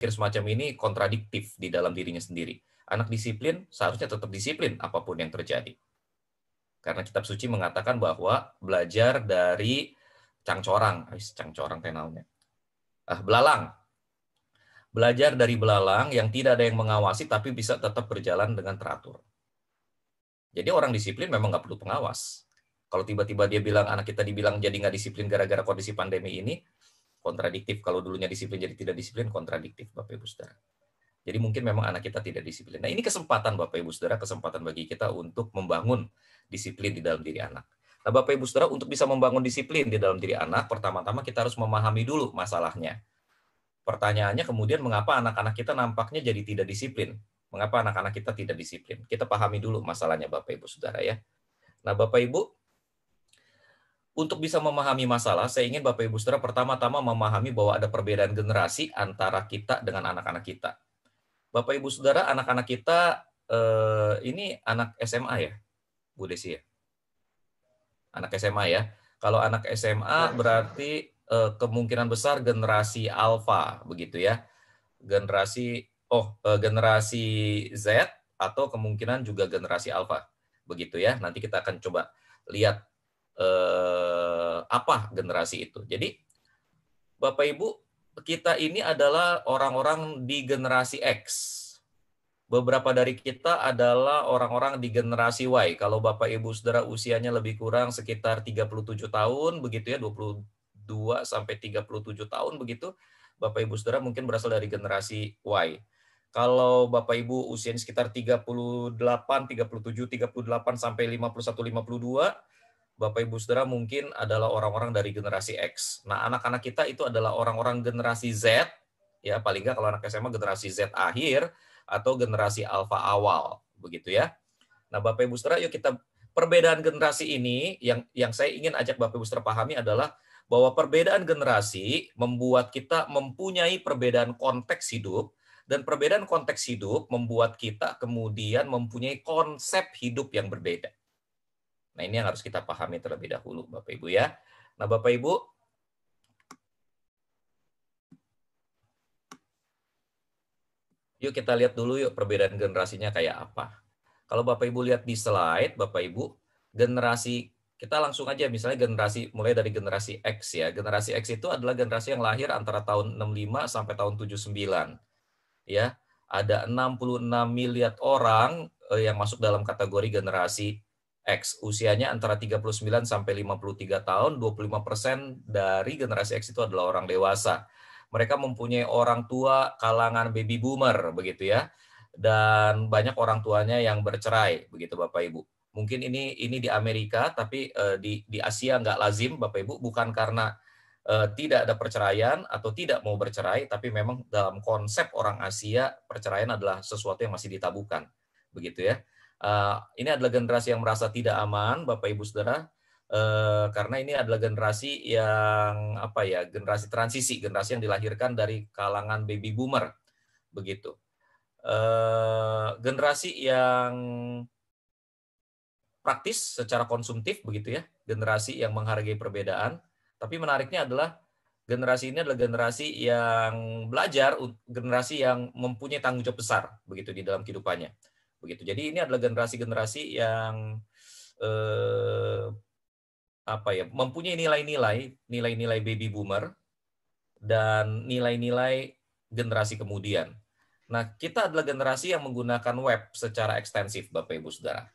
semacam ini kontradiktif di dalam dirinya sendiri. Anak disiplin seharusnya tetap disiplin apapun yang terjadi. Karena kitab suci mengatakan bahwa belajar dari cangcorang, belalang. Belajar dari belalang yang tidak ada yang mengawasi tapi bisa tetap berjalan dengan teratur. Jadi orang disiplin memang nggak perlu pengawas. Kalau tiba-tiba dia bilang anak kita dibilang jadi nggak disiplin gara-gara kondisi pandemi ini, kontradiktif. Kalau dulunya disiplin jadi tidak disiplin, kontradiktif Bapak Ibu Saudara. Jadi mungkin memang anak kita tidak disiplin. Nah ini kesempatan Bapak Ibu Saudara, kesempatan bagi kita untuk membangun disiplin di dalam diri anak. Nah Bapak Ibu Saudara, untuk bisa membangun disiplin di dalam diri anak, pertama-tama kita harus memahami dulu masalahnya. Pertanyaannya kemudian mengapa anak-anak kita nampaknya jadi tidak disiplin? Mengapa anak-anak kita tidak disiplin? Kita pahami dulu masalahnya Bapak Ibu Saudara ya. Nah Bapak Ibu, untuk bisa memahami masalah, saya ingin Bapak Ibu Saudara pertama-tama memahami bahwa ada perbedaan generasi antara kita dengan anak-anak kita. Bapak Ibu Saudara, anak-anak kita ini anak SMA ya, Bu Desi ya? Anak SMA ya. Kalau anak SMA berarti kemungkinan besar generasi alfa begitu ya. Generasi Z atau kemungkinan juga generasi alfa begitu ya. Nanti kita akan coba lihat apa generasi itu. Jadi Bapak Ibu, kita ini adalah orang-orang di generasi X. Beberapa dari kita adalah orang-orang di generasi Y. Kalau Bapak Ibu Saudara usianya lebih kurang sekitar 37 tahun begitu ya, 22 sampai 37 tahun begitu, Bapak Ibu Saudara mungkin berasal dari generasi Y. Kalau Bapak Ibu usianya sekitar 38, 37, 38 sampai 51, 52, Bapak Ibu Saudara mungkin adalah orang-orang dari generasi X. Nah, anak-anak kita itu adalah orang-orang generasi Z, ya paling nggak kalau anak SMA generasi Z akhir atau generasi alfa awal, begitu ya. Nah, Bapak Ibu Saudara, yuk kita perbedaan generasi ini yang saya ingin ajak Bapak Ibu Saudara pahami adalah bahwa perbedaan generasi membuat kita mempunyai perbedaan konteks hidup, dan perbedaan konteks hidup membuat kita kemudian mempunyai konsep hidup yang berbeda. Nah, ini yang harus kita pahami terlebih dahulu, Bapak Ibu ya. Nah, Bapak Ibu, yuk kita lihat dulu yuk perbedaan generasinya kayak apa. Kalau Bapak Ibu lihat di slide, Bapak Ibu, generasi, kita langsung aja misalnya generasi, mulai dari generasi X ya. Generasi X itu adalah generasi yang lahir antara tahun 65 sampai tahun 79. Ya, ada 66 miliar orang yang masuk dalam kategori generasi X. Usianya antara 39 sampai 53 tahun, 25% dari generasi X itu adalah orang dewasa. Mereka mempunyai orang tua kalangan baby boomer begitu ya. Dan banyak orang tuanya yang bercerai begitu Bapak Ibu. Mungkin ini di Amerika, tapi di Asia nggak lazim Bapak Ibu, bukan karena tidak ada perceraian atau tidak mau bercerai, tapi memang dalam konsep orang Asia perceraian adalah sesuatu yang masih ditabukan, begitu ya. Ini adalah generasi yang merasa tidak aman, Bapak Ibu Saudara, karena ini adalah generasi yang generasi transisi, generasi yang dilahirkan dari kalangan baby boomer, begitu. Generasi yang praktis secara konsumtif, begitu ya, generasi yang menghargai perbedaan. Tapi menariknya adalah generasi ini adalah generasi yang belajar, generasi yang mempunyai tanggung jawab besar begitu di dalam kehidupannya. Begitu. Jadi ini adalah generasi-generasi yang mempunyai nilai-nilai baby boomer dan nilai-nilai generasi kemudian. Nah, kita adalah generasi yang menggunakan web secara ekstensif, Bapak Ibu Saudara.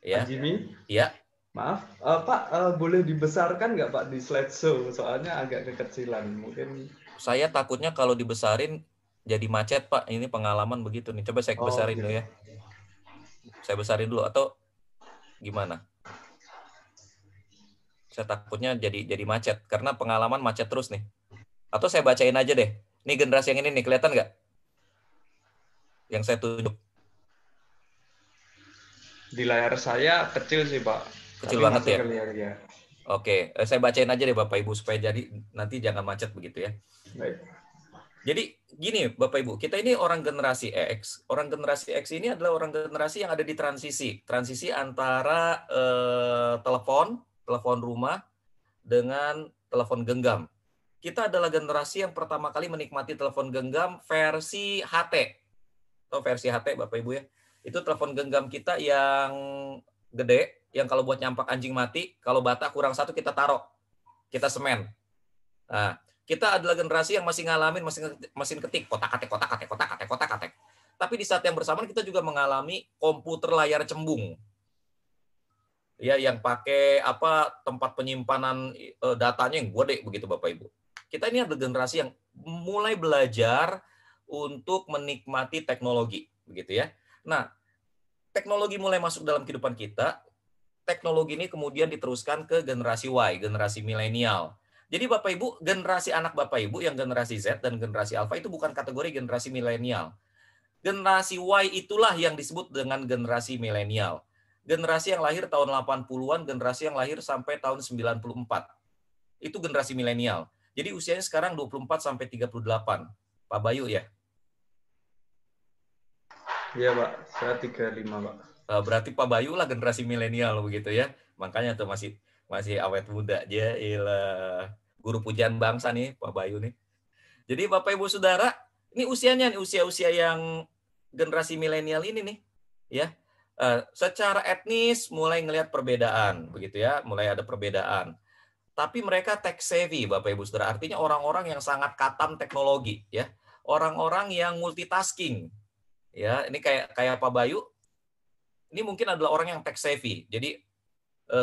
Ya. Pak Jimmy? Ya. Maaf, Pak, boleh dibesarkan nggak Pak di slideshow? Soalnya agak kekecilan. Mungkin saya takutnya kalau dibesarin jadi macet, Pak. Ini pengalaman begitu nih. Coba saya besarin dulu ya. Saya besarin dulu atau gimana? Saya takutnya jadi macet karena pengalaman macet terus nih. Atau saya bacain aja deh. Ini generasi yang ini nih, kelihatan nggak? Yang saya tunjuk. Di layar saya kecil sih, Pak. Kecil tapi banget masih ya? Kelihatan, ya. Oke, saya bacain aja deh Bapak Ibu supaya jadi nanti jangan macet begitu ya. Baik. Jadi gini Bapak Ibu, kita ini orang generasi X. Orang generasi X ini adalah orang generasi yang ada di transisi. Transisi antara telepon rumah dengan telepon genggam. kita adalah generasi yang pertama kali menikmati telepon genggam versi HT. Atau versi HT Bapak Ibu ya. Itu telepon genggam kita yang gede, yang kalau buat nyampak anjing mati, kalau bata kurang satu kita taruh, kita semen. Nah, kita adalah generasi yang masih ngalamin mesin ketik, kotak-katik, kotak-katik, kotak-katik, kotak-katik. Tapi di saat yang bersamaan kita juga mengalami komputer layar cembung. Ya, yang pakai tempat penyimpanan datanya yang gede begitu Bapak Ibu. Kita ini adalah generasi yang mulai belajar untuk menikmati teknologi, begitu ya. Nah, teknologi mulai masuk dalam kehidupan kita. Teknologi ini kemudian diteruskan ke generasi Y, generasi milenial. Jadi Bapak Ibu, generasi anak Bapak Ibu yang generasi Z dan generasi Alpha itu bukan kategori generasi milenial. Generasi Y itulah yang disebut dengan generasi milenial. Generasi yang lahir tahun 80-an, generasi yang lahir sampai tahun 94. Itu generasi milenial. Jadi usianya sekarang 24 sampai 38. Pak Bayu ya? Iya, Pak. Saya 35, Pak. Berarti Pak Bayu lah generasi milenial begitu ya. Makanya tuh masih awet muda aja. Guru pujian bangsa nih Pak Bayu nih. Jadi Bapak Ibu Saudara, ini usianya nih usia-usia yang generasi milenial ini nih, ya. Secara etnis mulai ngelihat perbedaan begitu ya, mulai ada perbedaan. Tapi mereka tech savvy Bapak Ibu Saudara, artinya orang-orang yang sangat katam teknologi ya. Orang-orang yang multitasking. Ya, ini kayak Pak Bayu, ini mungkin adalah orang yang tech savvy. Jadi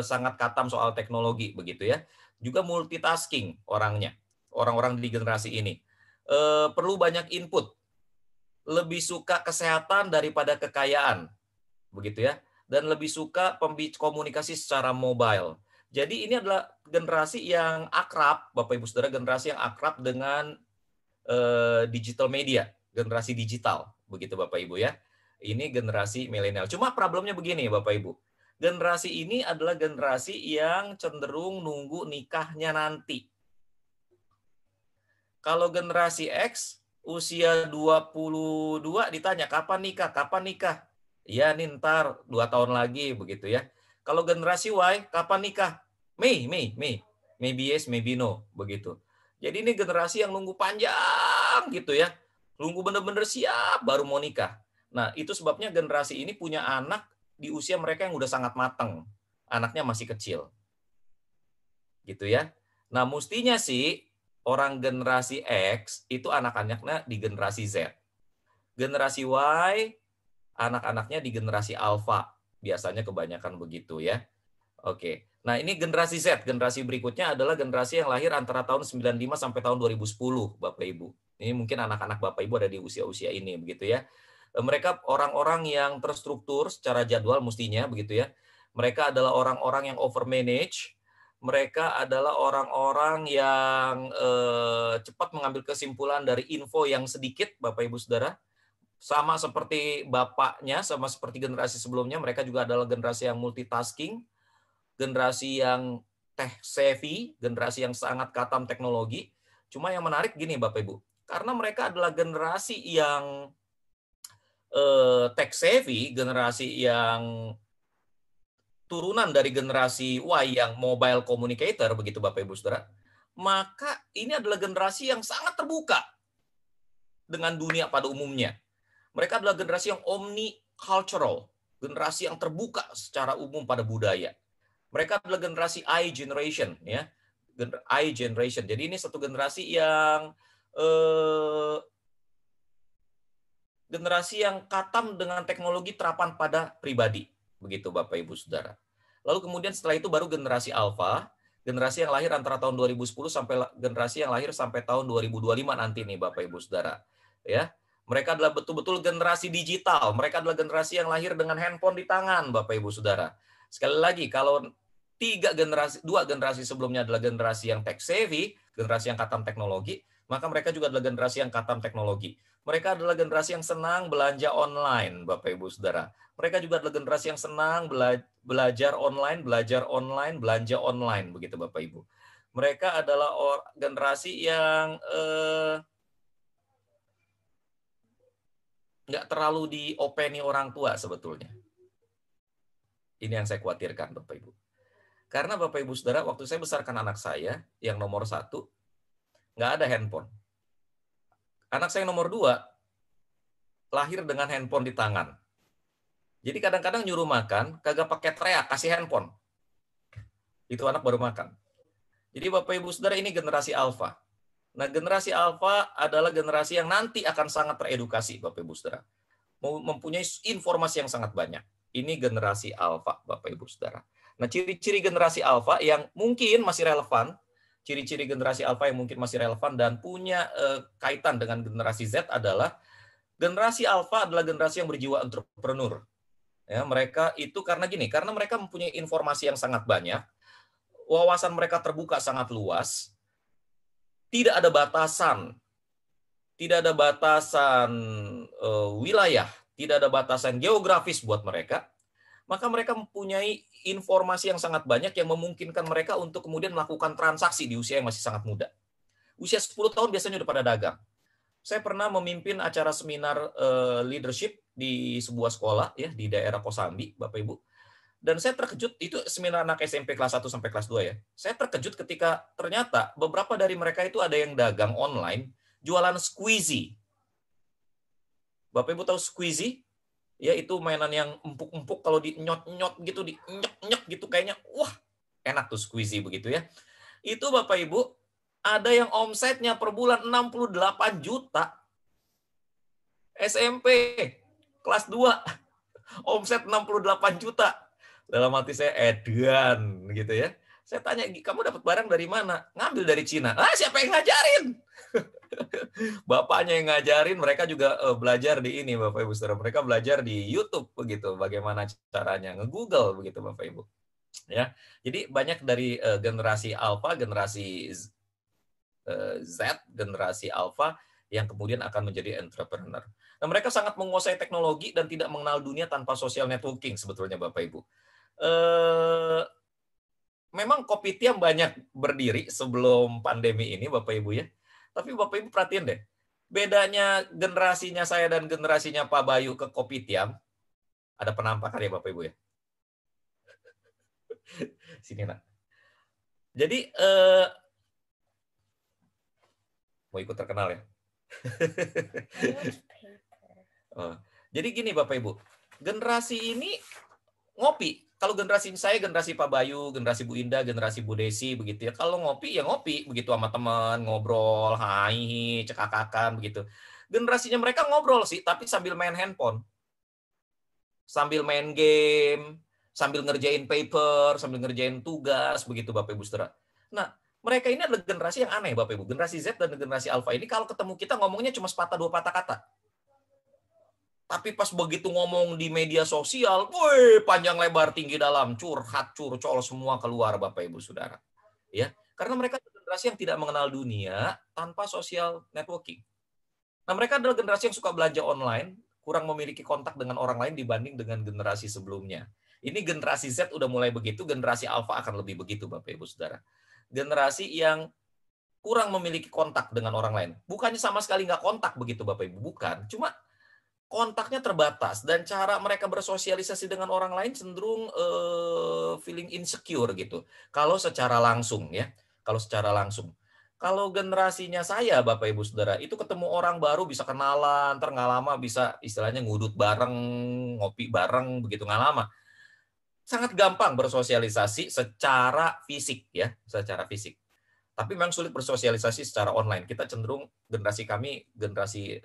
sangat katam soal teknologi begitu ya. Juga multitasking orangnya. Orang-orang di generasi ini. Perlu banyak input. Lebih suka kesehatan daripada kekayaan. Begitu ya. Dan lebih suka komunikasi secara mobile. Jadi ini adalah generasi yang akrab, Bapak Ibu Saudara, generasi yang akrab dengan digital media, generasi digital, begitu Bapak Ibu ya. Ini generasi milenial. Cuma problemnya begini Bapak Ibu. Generasi ini adalah generasi yang cenderung nunggu nikahnya nanti. Kalau generasi X usia 22 ditanya kapan nikah? Kapan nikah? Ya nih ntar 2 tahun lagi begitu ya. Kalau generasi Y kapan nikah? May. Maybe yes, maybe no begitu. Jadi ini generasi yang nunggu panjang gitu ya. Nunggu bener-bener siap baru mau nikah. Nah, itu sebabnya generasi ini punya anak di usia mereka yang udah sangat matang. Anaknya masih kecil. Gitu ya. Nah, mestinya sih orang generasi X itu anak-anaknya di generasi Z. Generasi Y anak-anaknya di generasi Alpha. Biasanya kebanyakan begitu ya. Oke. Nah, ini generasi Z. Generasi berikutnya adalah generasi yang lahir antara tahun 95 sampai tahun 2010, Bapak Ibu. Ini mungkin anak-anak Bapak Ibu ada di usia-usia ini begitu ya. Mereka orang-orang yang terstruktur secara jadwal mestinya begitu ya. Mereka adalah orang-orang yang overmanage. Mereka adalah orang-orang yang cepat mengambil kesimpulan dari info yang sedikit, Bapak Ibu Saudara. Sama seperti bapaknya, sama seperti generasi sebelumnya, mereka juga adalah generasi yang multitasking, generasi yang tech savvy, generasi yang sangat katam teknologi. Cuma yang menarik gini Bapak Ibu, karena mereka adalah generasi yang tech savvy, generasi yang turunan dari generasi Y yang mobile communicator, begitu Bapak Ibu Saudara, maka ini adalah generasi yang sangat terbuka dengan dunia pada umumnya. Mereka adalah generasi yang omnicultural, generasi yang terbuka secara umum pada budaya. Mereka adalah generasi I generation, ya, I generation. Jadi ini satu generasi yang katam dengan teknologi terapan pada pribadi, begitu Bapak Ibu Saudara. Lalu kemudian setelah itu baru generasi Alpha, generasi yang lahir antara tahun 2010 sampai generasi yang lahir sampai tahun 2025 nanti nih Bapak Ibu Saudara, ya. Mereka adalah betul-betul generasi digital. Mereka adalah generasi yang lahir dengan handphone di tangan, Bapak Ibu Saudara. Sekali lagi, kalau dua generasi sebelumnya adalah generasi yang tech savvy, generasi yang katam teknologi, maka mereka juga adalah generasi yang katam teknologi. Mereka adalah generasi yang senang belanja online, Bapak Ibu Saudara. Mereka juga adalah generasi yang senang belajar online, belanja online, begitu Bapak Ibu. Mereka adalah generasi yang nggak terlalu diopeni orang tua sebetulnya. Ini yang saya khawatirkan, Bapak Ibu. Karena Bapak Ibu Saudara, waktu saya besarkan anak saya, yang nomor 1, nggak ada handphone. Anak saya nomor 2 lahir dengan handphone di tangan. Jadi kadang-kadang nyuruh makan, kagak pakai teriak, kasih handphone. Itu anak baru makan. Jadi Bapak Ibu Saudara, ini generasi alfa. Nah, generasi alfa adalah generasi yang nanti akan sangat teredukasi, Bapak Ibu Saudara. Mempunyai informasi yang sangat banyak. Ini generasi alfa, Bapak Ibu Saudara. Nah, ciri-ciri generasi alfa yang mungkin masih relevan, ciri-ciri generasi alfa yang mungkin masih relevan dan punya kaitan dengan generasi Z adalah generasi alfa adalah generasi yang berjiwa entrepreneur. Ya, mereka itu karena gini, karena mereka mempunyai informasi yang sangat banyak, wawasan mereka terbuka sangat luas, tidak ada batasan, wilayah, tidak ada batasan geografis buat mereka, maka mereka mempunyai informasi yang sangat banyak yang memungkinkan mereka untuk kemudian melakukan transaksi di usia yang masih sangat muda. Usia 10 tahun biasanya udah pada dagang. Saya pernah memimpin acara seminar leadership di sebuah sekolah ya di daerah Kosambi, Bapak Ibu. Dan saya terkejut, itu seminar anak SMP kelas 1 sampai kelas 2 ya. Saya terkejut ketika ternyata beberapa dari mereka itu ada yang dagang online, jualan squeezy. Bapak Ibu tahu squeezy? Ya, itu mainan yang empuk-empuk, kalau dinyot-nyot gitu, dinyek-nyek gitu kayaknya, wah, enak tuh squeezy begitu ya. Itu Bapak Ibu, ada yang omsetnya per bulan 68 juta. SMP kelas 2 omset 68 juta. Dalam hati saya, edan gitu ya. Saya tanya, kamu dapat barang dari mana? Ngambil dari Cina. Siapa yang ngajarin? Bapaknya yang ngajarin, mereka juga belajar di ini, Bapak Ibu Saudara. Mereka belajar di YouTube begitu, bagaimana caranya, nge-Google begitu, Bapak Ibu. Ya. Jadi banyak dari generasi alfa, generasi Z, generasi alfa yang kemudian akan menjadi entrepreneur. Nah, mereka sangat menguasai teknologi dan tidak mengenal dunia tanpa social networking sebetulnya, Bapak Ibu. Memang Kopitiam banyak berdiri sebelum pandemi ini, Bapak Ibu ya. Tapi Bapak Ibu perhatiin deh, bedanya generasinya saya dan generasinya Pak Bayu ke Kopitiam, ada penampakan ya Bapak Ibu ya. Sini nak. Jadi mau ikut terkenal ya. Jadi gini Bapak Ibu, generasi ini ngopi. Kalau generasi saya, generasi Pak Bayu, generasi Bu Indah, generasi Bu Desi begitu ya. Kalau ngopi ya ngopi begitu sama teman, ngobrol, hai, cekakakan begitu. Generasinya mereka ngobrol sih, tapi sambil main handphone. Sambil main game, sambil ngerjain paper, sambil ngerjain tugas begitu Bapak Ibu Saudara. Nah, mereka ini adalah generasi yang aneh Bapak Ibu. Generasi Z dan generasi Alpha ini kalau ketemu kita ngomongnya cuma sepatah dua patah kata. Tapi pas begitu ngomong di media sosial, woi, panjang lebar tinggi dalam, curhat, curcol semua keluar Bapak Ibu Saudara. Ya, karena mereka generasi yang tidak mengenal dunia tanpa social networking. Nah, mereka adalah generasi yang suka belanja online, kurang memiliki kontak dengan orang lain dibanding dengan generasi sebelumnya. Ini generasi Z udah mulai begitu, generasi Alpha akan lebih begitu Bapak Ibu Saudara. Generasi yang kurang memiliki kontak dengan orang lain. Bukannya sama sekali nggak kontak begitu Bapak Ibu, bukan. Cuma kontaknya terbatas dan cara mereka bersosialisasi dengan orang lain cenderung feeling insecure gitu. Kalau secara langsung ya, kalau secara langsung. Kalau generasinya saya Bapak Ibu Saudara, itu ketemu orang baru bisa kenalan, ntar nggak lama bisa istilahnya ngudut bareng, ngopi bareng begitu nggak lama. Sangat gampang bersosialisasi secara fisik ya, secara fisik. Tapi memang sulit bersosialisasi secara online. Kita cenderung generasi kami, generasi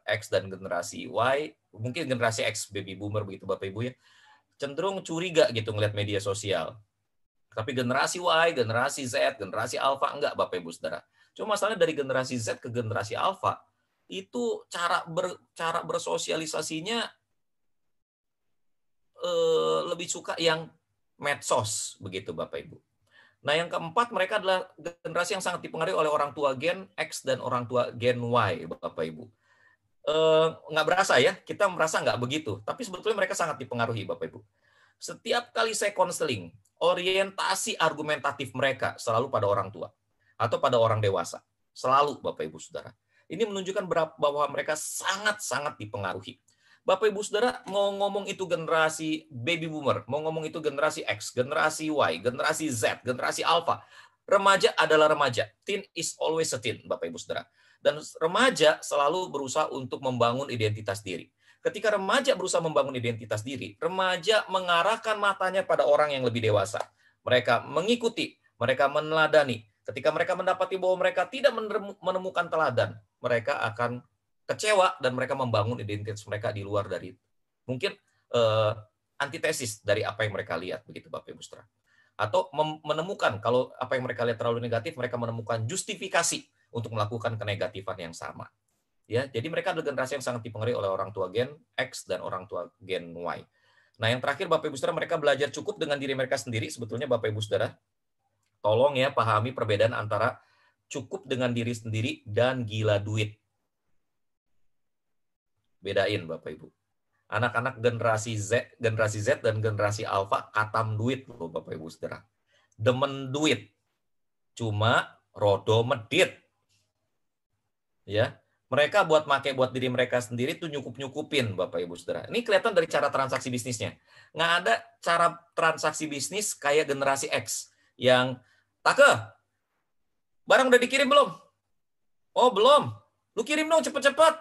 X dan generasi Y, mungkin generasi X baby boomer begitu Bapak Ibu ya, cenderung curiga gitu ngelihat media sosial. Tapi generasi Y, generasi Z, generasi Alpha enggak Bapak Ibu Saudara. Cuma masalahnya dari generasi Z ke generasi Alpha itu cara bersosialisasinya lebih suka yang medsos begitu Bapak Ibu. Nah, yang keempat, mereka adalah generasi yang sangat dipengaruhi oleh orang tua Gen X dan orang tua Gen Y, Bapak Ibu. Nggak berasa ya, kita merasa nggak begitu. Tapi sebetulnya mereka sangat dipengaruhi, Bapak Ibu. Setiap kali saya konseling, orientasi argumentatif mereka selalu pada orang tua atau pada orang dewasa. Selalu, Bapak Ibu Saudara. Ini menunjukkan bahwa mereka sangat-sangat dipengaruhi. Bapak Ibu Saudara, mau ngomong itu generasi baby boomer, mau ngomong itu generasi X, generasi Y, generasi Z, generasi Alpha, Remaja adalah remaja. Teen is always a teen, Bapak Ibu Saudara. Dan remaja selalu berusaha untuk membangun identitas diri. Ketika remaja berusaha membangun identitas diri, remaja mengarahkan matanya pada orang yang lebih dewasa. Mereka mengikuti, mereka meneladani. Ketika mereka mendapati bahwa mereka tidak menemukan teladan, mereka akan kecewa dan mereka membangun identitas mereka di luar dari mungkin antitesis dari apa yang mereka lihat, begitu Bapak Ibu Saudara. Atau menemukan kalau apa yang mereka lihat terlalu negatif, mereka menemukan justifikasi untuk melakukan kenegatifan yang sama. Ya, jadi mereka adalah generasi yang sangat dipengaruhi oleh orang tua Gen X dan orang tua Gen Y. Nah, yang terakhir Bapak Ibu Saudara, mereka belajar cukup dengan diri mereka sendiri. Sebetulnya Bapak Ibu Saudara, tolong ya pahami perbedaan antara cukup dengan diri sendiri dan gila duit. Bedain Bapak Ibu. Anak-anak generasi Z dan generasi Alpha katam duit loh Bapak Ibu Saudara. Demen duit. Cuma rodo medit. Ya. Mereka buat diri mereka sendiri tuh nyukup-nyukupin Bapak Ibu Saudara. Ini kelihatan dari cara transaksi bisnisnya. Nggak ada cara transaksi bisnis kayak generasi X yang Take, barang udah dikirim belum? Oh, belum. Lu kirim dong cepet-cepet.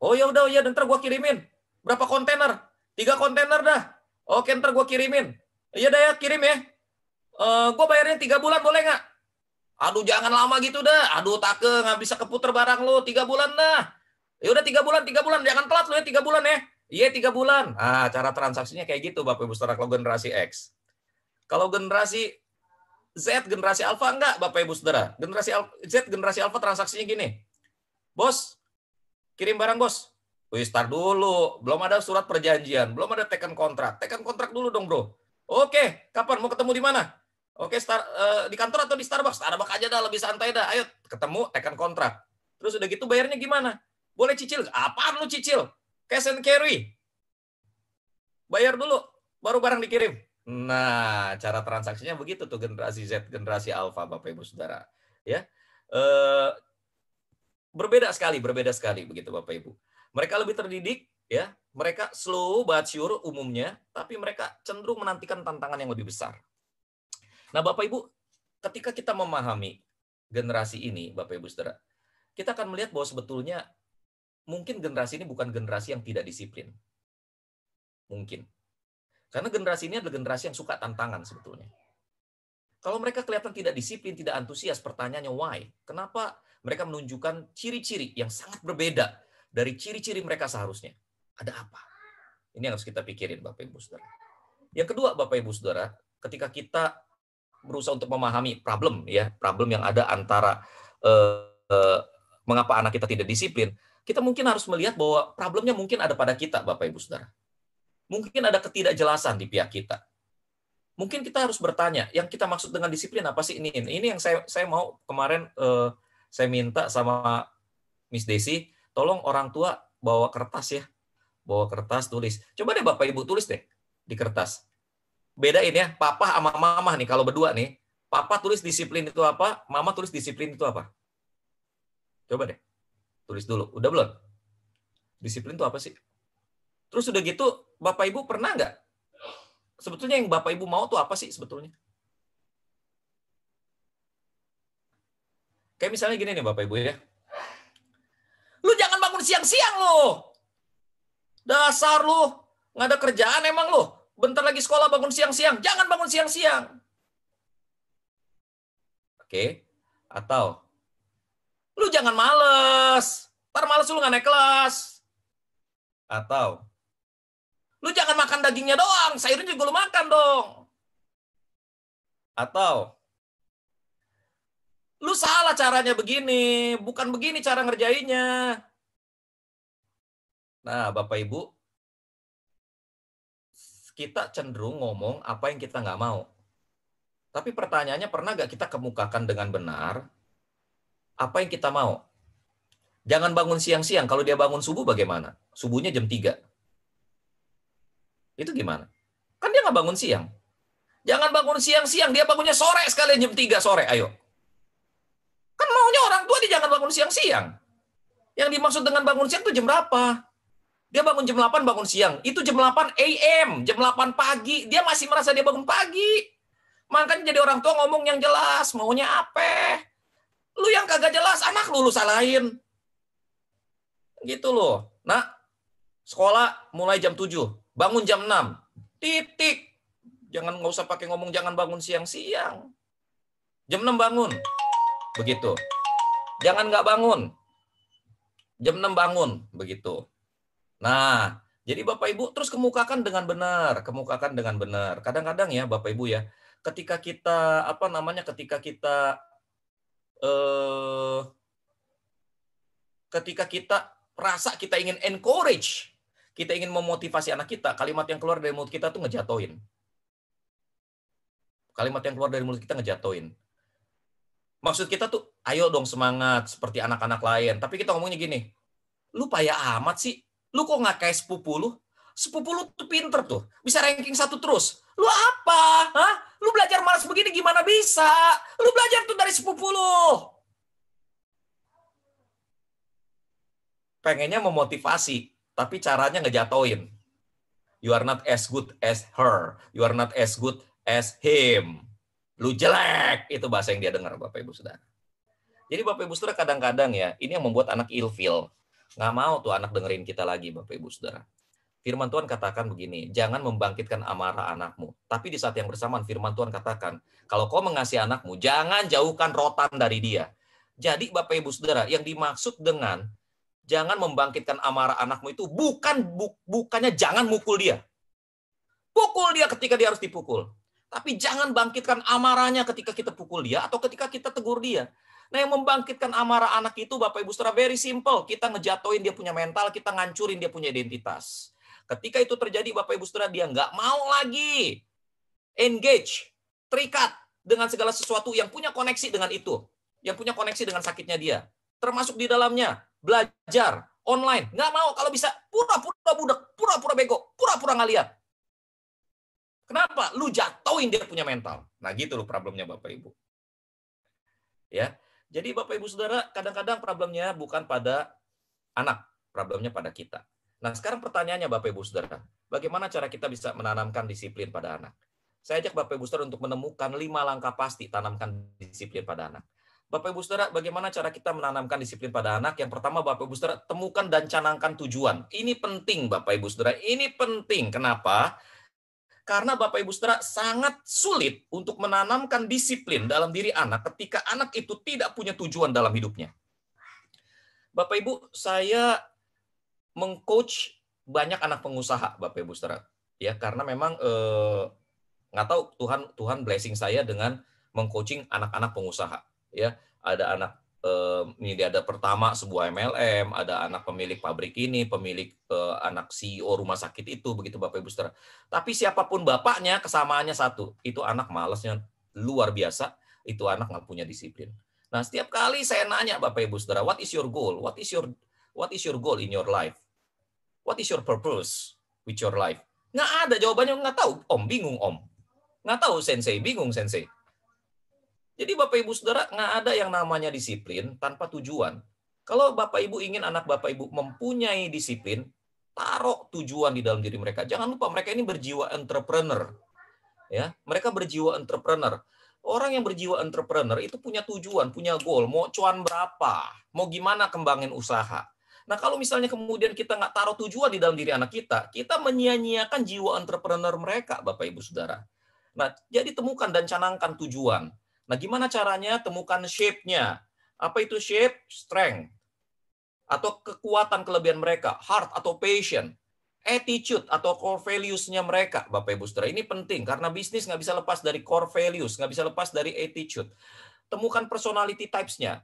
Oh ya udah ya, ntar gua kirimin. Berapa kontainer? 3 kontainer dah. Oke, ntar gua kirimin. Iya dah ya, kirim ya. Gua bayarnya 3 bulan boleh nggak? Aduh, jangan lama gitu dah. Aduh, Take, nggak bisa keputer barang lu. 3 bulan dah. Ya udah 3 bulan. Jangan telat lu ya 3 bulan ya. Iya 3 bulan. Ah, cara transaksinya kayak gitu Bapak Ibu Saudara kalau generasi X. Kalau generasi Z, generasi Alpha enggak, Bapak Ibu Saudara. Generasi Alpha transaksinya gini. Bos, kirim barang bos. Wih, start dulu. Belum ada surat perjanjian. Belum ada tekan kontrak. Tekan kontrak dulu dong, bro. Oke, kapan? Mau ketemu di mana? Oke, di kantor atau di Starbucks? Starbucks aja dah, lebih santai dah. Ayo, ketemu, tekan kontrak. Terus udah gitu bayarnya gimana? Boleh cicil? Apaan lu cicil? Cash and carry. Bayar dulu, baru barang dikirim. Nah, cara transaksinya begitu tuh generasi Z, generasi Alpha, Bapak Ibu Saudara. Ya, berbeda sekali begitu Bapak Ibu. Mereka lebih terdidik, ya. Mereka slow but sure umumnya, tapi mereka cenderung menantikan tantangan yang lebih besar. Nah, Bapak Ibu, ketika kita memahami generasi ini, Bapak Ibu Saudara, kita akan melihat bahwa sebetulnya mungkin generasi ini bukan generasi yang tidak disiplin. Mungkin. Karena generasi ini adalah generasi yang suka tantangan sebetulnya. Kalau mereka kelihatan tidak disiplin, tidak antusias, pertanyaannya why? Kenapa mereka menunjukkan ciri-ciri yang sangat berbeda dari ciri-ciri mereka seharusnya? Ada apa? Ini yang harus kita pikirin, Bapak Ibu Saudara. Yang kedua, Bapak Ibu Saudara, ketika kita berusaha untuk memahami problem yang ada antara mengapa anak kita tidak disiplin, kita mungkin harus melihat bahwa problemnya mungkin ada pada kita, Bapak Ibu Saudara. Mungkin ada ketidakjelasan di pihak kita. Mungkin kita harus bertanya, yang kita maksud dengan disiplin apa sih ini? Ini yang saya mau kemarin saya minta sama Miss Desi, tolong orang tua bawa kertas ya. Bawa kertas, tulis. Coba deh Bapak Ibu tulis deh di kertas. Bedain ya, papa sama mama nih, kalau berdua nih, papa tulis disiplin itu apa, mama tulis disiplin itu apa. Coba deh, tulis dulu. Udah belum? Disiplin itu apa sih? Terus udah gitu, Bapak Ibu pernah nggak? Sebetulnya yang Bapak Ibu mau tuh apa sih sebetulnya? Kayak misalnya gini nih Bapak Ibu ya. Lu jangan bangun siang-siang lo. Dasar lu, nggak ada kerjaan emang lu. Bentar lagi sekolah bangun siang-siang. Jangan bangun siang-siang. Oke. Atau, lu jangan males. Ntar males lu nggak naik kelas. Atau, lu jangan makan dagingnya doang. Sayurnya juga lu makan dong. Atau, lu salah caranya begini. Bukan begini cara ngerjainnya. Nah, Bapak Ibu, kita cenderung ngomong apa yang kita nggak mau. Tapi pertanyaannya, pernah nggak kita kemukakan dengan benar apa yang kita mau? Jangan bangun siang-siang. Kalau dia bangun subuh bagaimana? Subuhnya jam 3. Itu gimana? Kan dia nggak bangun siang. Jangan bangun siang-siang. Dia bangunnya sore sekalian jam 3 sore. Ayo. Kan maunya orang tua dia jangan bangun siang-siang. Yang dimaksud dengan bangun siang itu jam berapa? Dia bangun jam 8 bangun siang. Itu jam 8 AM, jam 8 pagi. Dia masih merasa dia bangun pagi. Makanya jadi orang tua ngomong yang jelas, maunya apa? Lu yang kagak jelas, anak lu salahin. Gitu loh. Nah, sekolah mulai jam 7, bangun jam 6. Titik. Nggak usah pakai ngomong jangan bangun siang-siang. Jam 6 bangun. Begitu. Jangan nggak bangun. Jam 6 bangun. Begitu. Nah, jadi Bapak Ibu terus kemukakan dengan benar. Kemukakan dengan benar. Kadang-kadang ya Bapak Ibu ya, ketika kita, eh, ketika kita rasa kita ingin encourage, kita ingin memotivasi anak kita, kalimat yang keluar dari mulut kita tuh ngejatoin. Kalimat yang keluar dari mulut kita ngejatoin. Maksud kita tuh, ayo dong semangat, seperti anak-anak lain. Tapi kita ngomongnya gini, lu payah amat sih, lu kok nggak kayak sepupu lu? Sepupu lu tuh pinter tuh, bisa ranking 1 terus. Lu apa? Hah? Lu belajar malas begini gimana bisa? Lu belajar tuh dari sepupu lu. Pengennya memotivasi, tapi caranya ngejatoin. You are not as good as her. You are not as good as him. Lu jelek. Itu bahasa yang dia dengar, Bapak Ibu Saudara. Jadi Bapak Ibu Saudara kadang-kadang ya, ini yang membuat anak ilfeel. Nggak mau tuh anak dengerin kita lagi, Bapak Ibu Saudara. Firman Tuhan katakan begini, jangan membangkitkan amarah anakmu. Tapi di saat yang bersamaan firman Tuhan katakan, kalau kau mengasihi anakmu, jangan jauhkan rotan dari dia. Jadi Bapak Ibu Saudara, yang dimaksud dengan jangan membangkitkan amarah anakmu itu bukannya jangan mukul dia. Pukul dia ketika dia harus dipukul. Tapi jangan bangkitkan amarahnya ketika kita pukul dia atau ketika kita tegur dia. Nah, yang membangkitkan amarah anak itu, Bapak Ibu Saudara, very simple. Kita ngejatoin dia punya mental, kita ngancurin dia punya identitas. Ketika itu terjadi, Bapak Ibu Saudara, dia nggak mau lagi engage, terikat dengan segala sesuatu yang punya koneksi dengan itu. Yang punya koneksi dengan sakitnya dia. Termasuk di dalamnya, belajar, online. Nggak mau, kalau bisa pura-pura budak, pura-pura bego, pura-pura nggak lihat. Kenapa? Lu jatuhin dia punya mental. Nah gitu loh problemnya Bapak Ibu. Ya, jadi Bapak Ibu Saudara, kadang-kadang problemnya bukan pada anak, problemnya pada kita. Nah sekarang pertanyaannya Bapak Ibu Saudara, bagaimana cara kita bisa menanamkan disiplin pada anak? Saya ajak Bapak Ibu Saudara untuk menemukan 5 langkah pasti tanamkan disiplin pada anak. Bapak Ibu Saudara, bagaimana cara kita menanamkan disiplin pada anak? Yang pertama Bapak Ibu Saudara, temukan dan canangkan tujuan. Ini penting Bapak Ibu Saudara, ini penting. Kenapa? Karena Bapak Ibu Saudara sangat sulit untuk menanamkan disiplin dalam diri anak ketika anak itu tidak punya tujuan dalam hidupnya. Bapak Ibu, saya mengcoach banyak anak pengusaha, Bapak Ibu Saudara. Ya, karena memang nggak tahu Tuhan blessing saya dengan mengcoaching anak-anak pengusaha. Ya, ada anak ini ada pertama sebuah MLM, ada anak pemilik pabrik ini, pemilik anak CEO rumah sakit itu, begitu Bapak Ibu Saudara. Tapi siapapun bapaknya, kesamaannya satu, itu anak malasnya luar biasa, itu anak nggak punya disiplin. Nah, setiap kali saya nanya Bapak Ibu Saudara, what is your goal? What is your goal in your life? What is your purpose with your life? Nggak ada jawabannya, nggak tahu. Om, bingung Om. Nggak tahu Sensei, bingung Sensei. Jadi Bapak Ibu Saudara, nggak ada yang namanya disiplin tanpa tujuan. Kalau Bapak Ibu ingin anak Bapak Ibu mempunyai disiplin, taruh tujuan di dalam diri mereka. Jangan lupa mereka ini berjiwa entrepreneur. Ya, mereka berjiwa entrepreneur. Orang yang berjiwa entrepreneur itu punya tujuan, punya goal, mau cuan berapa, mau gimana kembangin usaha. Nah, kalau misalnya kemudian kita nggak taruh tujuan di dalam diri anak kita menyia-nyiakan jiwa entrepreneur mereka, Bapak Ibu Saudara. Nah, jadi temukan dan canangkan tujuan. Nah, gimana caranya? Temukan shape-nya. Apa itu shape? Strength. Atau kekuatan kelebihan mereka. Heart atau passion. Attitude atau core values-nya mereka. Bapak Ibu Saudara, ini penting. Karena bisnis nggak bisa lepas dari core values. Nggak bisa lepas dari attitude. Temukan personality types-nya.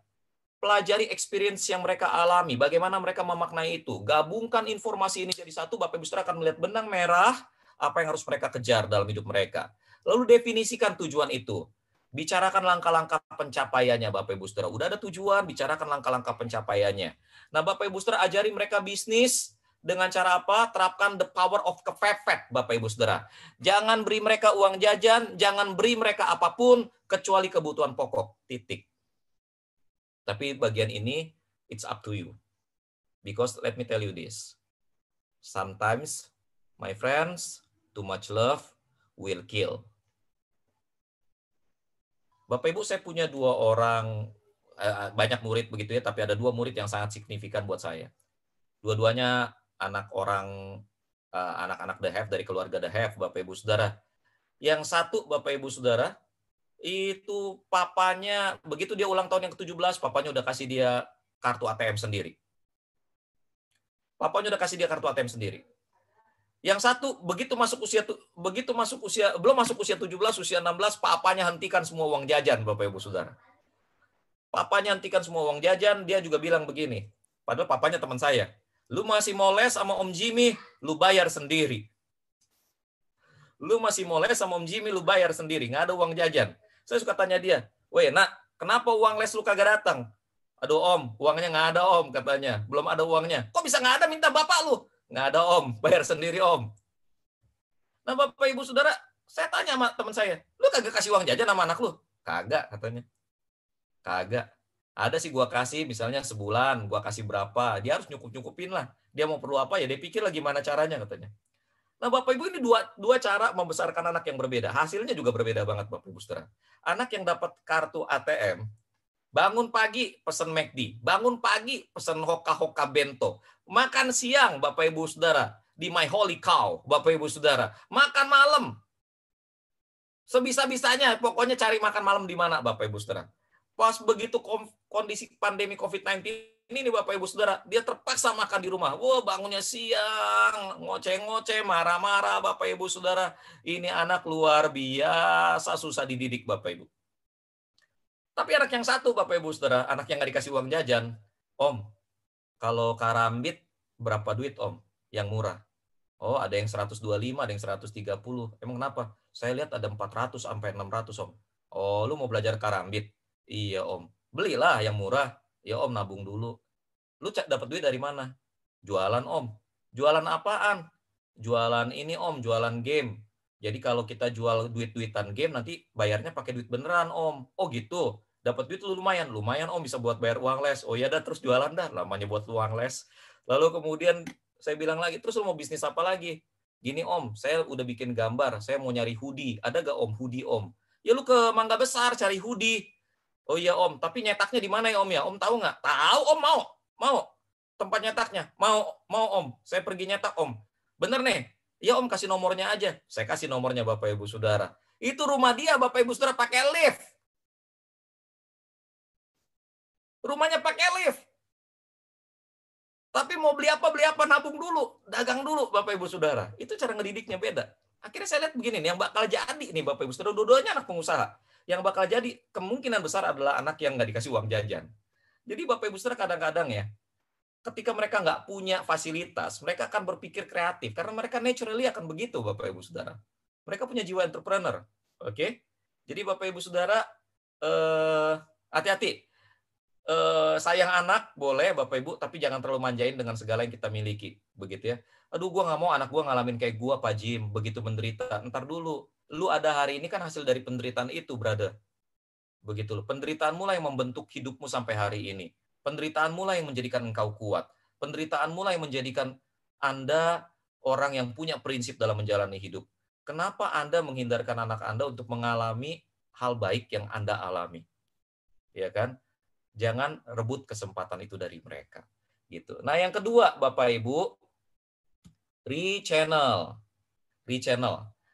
Pelajari experience yang mereka alami. Bagaimana mereka memaknai itu. Gabungkan informasi ini jadi satu. Bapak Ibu Saudara akan melihat benang merah apa yang harus mereka kejar dalam hidup mereka. Lalu definisikan tujuan itu. Bicarakan langkah-langkah pencapaiannya, Bapak Ibu Saudara. Udah ada tujuan, bicarakan langkah-langkah pencapaiannya. Nah, Bapak Ibu Saudara, ajari mereka bisnis dengan cara apa? Terapkan the power of kepepet, Bapak Ibu Saudara. Jangan beri mereka uang jajan, jangan beri mereka apapun, kecuali kebutuhan pokok. Titik. Tapi bagian ini, it's up to you. Because let me tell you this. Sometimes, my friends, too much love will kill. Bapak Ibu, saya punya 2 orang, banyak murid begitu ya, tapi ada 2 murid yang sangat signifikan buat saya. Dua-duanya anak-anak The Have dari keluarga The Have, Bapak Ibu Saudara. Yang satu, Bapak Ibu Saudara, itu papanya begitu dia ulang tahun yang ke-17, papanya udah kasih dia kartu ATM sendiri. Papanya udah kasih dia kartu ATM sendiri. Yang satu belum masuk usia 17, usia 16, papanya hentikan semua uang jajan, Bapak Ibu Saudara. Papanya hentikan semua uang jajan, dia juga bilang begini. Padahal papanya teman saya. Lu masih mau les sama Om Jimmy, lu bayar sendiri. Lu masih mau les sama Om Jimmy, lu bayar sendiri, nggak ada uang jajan. Saya suka tanya dia, weh nak, kenapa uang les lu kagak datang? Aduh Om, uangnya nggak ada Om, katanya. Belum ada uangnya. Kok bisa nggak ada, minta bapak lu? Nggak ada Om, bayar sendiri Om. Nah Bapak Ibu Saudara, saya tanya sama teman saya, lu kagak kasih uang jajan sama anak lu? Kagak, katanya. Kagak. Ada sih gua kasih, misalnya sebulan, gua kasih berapa, dia harus nyukup-nyukupin lah. Dia mau perlu apa ya, dia pikir lah gimana caranya, katanya. Nah Bapak Ibu, ini dua cara membesarkan anak yang berbeda. Hasilnya juga berbeda banget Bapak Ibu Saudara. Anak yang dapat kartu ATM, bangun pagi pesen McD, bangun pagi pesen hoka-hoka bento, makan siang Bapak Ibu Saudara di My Holy Cow, Bapak Ibu Saudara, makan malam sebisa-bisanya, pokoknya cari makan malam di mana Bapak Ibu Saudara. Pas begitu kondisi pandemi COVID-19 ini nih Bapak Ibu Saudara, dia terpaksa makan di rumah. Wah, bangunnya siang, ngoceh-ngoceh, marah-marah Bapak Ibu Saudara. Ini anak luar biasa susah dididik Bapak Ibu. Tapi anak yang satu Bapak Ibu Saudara, anak yang nggak dikasih uang jajan. Om, kalau karambit berapa duit Om? Yang murah. Oh, ada yang 125, ada yang 130. Emang kenapa? Saya lihat ada 400 sampai 600 Om. Oh, lu mau belajar karambit? Iya Om. Belilah yang murah. Ya Om, nabung dulu. Lu dapat duit dari mana? Jualan Om. Jualan apaan? Jualan ini Om, jualan game. Jadi kalau kita jual duit-duitan game, nanti bayarnya pakai duit beneran Om. Oh gitu. Dapat duit lu lumayan. Lumayan Om, bisa buat bayar uang les. Oh ya dah, terus jualan dah. Lamanya buat uang les. Lalu kemudian saya bilang lagi, terus lu mau bisnis apa lagi? Gini Om, saya udah bikin gambar. Saya mau nyari hoodie. Ada gak Om hoodie Om? Ya lu ke Mangga Besar cari hoodie. Oh iya Om, tapi nyetaknya di mana ya Om ya? Om tahu nggak? Tahu Om, mau tempat nyetaknya? Mau Om, saya pergi nyetak Om. Bener nih? Ya Om, kasih nomornya aja. Saya kasih nomornya Bapak Ibu Saudara. Itu rumah dia Bapak Ibu Saudara pakai lift. Rumahnya pakai lift. Tapi mau beli apa, nabung dulu, dagang dulu Bapak Ibu Saudara. Itu cara ngedidiknya beda. Akhirnya saya lihat begini nih, yang bakal jadi nih Bapak Ibu Saudara, dua-duanya anak pengusaha. Yang bakal jadi kemungkinan besar adalah anak yang nggak dikasih uang jajan. Jadi Bapak Ibu Saudara kadang-kadang ya, ketika mereka nggak punya fasilitas, mereka akan berpikir kreatif. Karena mereka naturally akan begitu Bapak Ibu Saudara. Mereka punya jiwa entrepreneur. Oke? Jadi Bapak Ibu Saudara, hati-hati. Sayang anak boleh Bapak Ibu, tapi jangan terlalu manjain dengan segala yang kita miliki, begitu ya. Aduh, gua nggak mau anak gua ngalamin kayak gua Pak Jim, begitu menderita. Ntar dulu, lu ada hari ini kan hasil dari penderitaan itu, brother. Begitu loh. Penderitaanmu lah yang membentuk hidupmu sampai hari ini. Penderitaanmu lah yang menjadikan engkau kuat. Penderitaanmu lah yang menjadikan Anda orang yang punya prinsip dalam menjalani hidup. Kenapa Anda menghindarkan anak Anda untuk mengalami hal baik yang Anda alami? Ya kan? Jangan rebut kesempatan itu dari mereka. Gitu. Nah, yang kedua, Bapak Ibu, rechannel.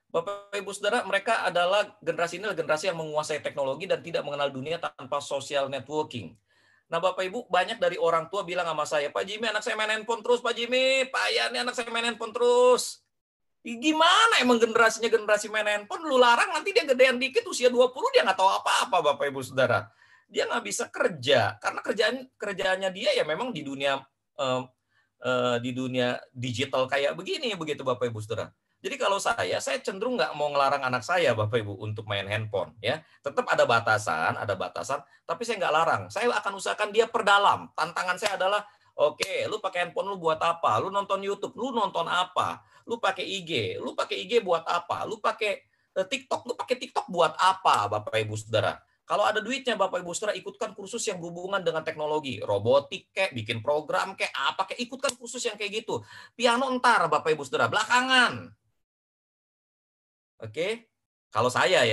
Bapak Ibu Saudara, mereka adalah generasi ini adalah generasi yang menguasai teknologi dan tidak mengenal dunia tanpa social networking. Nah, Bapak Ibu, banyak dari orang tua bilang sama saya, Pak Jimmy, anak saya main handphone terus, Pak Jimmy. Pak Yan, anak saya main handphone terus. Gimana emang generasinya generasi main handphone? Lu larang, nanti dia gedean dikit, usia 20, dia nggak tahu apa-apa, Bapak Ibu Saudara. Dia nggak bisa kerja karena kerjaannya dia ya memang di dunia digital kayak begini, begitu Bapak Ibu Saudara. Jadi kalau saya cenderung nggak mau ngelarang anak saya Bapak Ibu untuk main handphone ya. Tetap ada batasan, tapi saya nggak larang. Saya akan usahakan dia perdalam. Tantangan saya adalah oke, lu pakai handphone lu buat apa? Lu nonton YouTube, lu nonton apa? Lu pakai IG buat apa? Lu pakai TikTok buat apa Bapak Ibu Saudara? Kalau ada duitnya Bapak Ibu Saudara, ikutkan kursus yang berhubungan dengan teknologi, robotik kayak, bikin program kayak apa kayak, ikutkan kursus yang kayak gitu. Piano ntar Bapak Ibu Saudara, belakangan. Oke. Kalau saya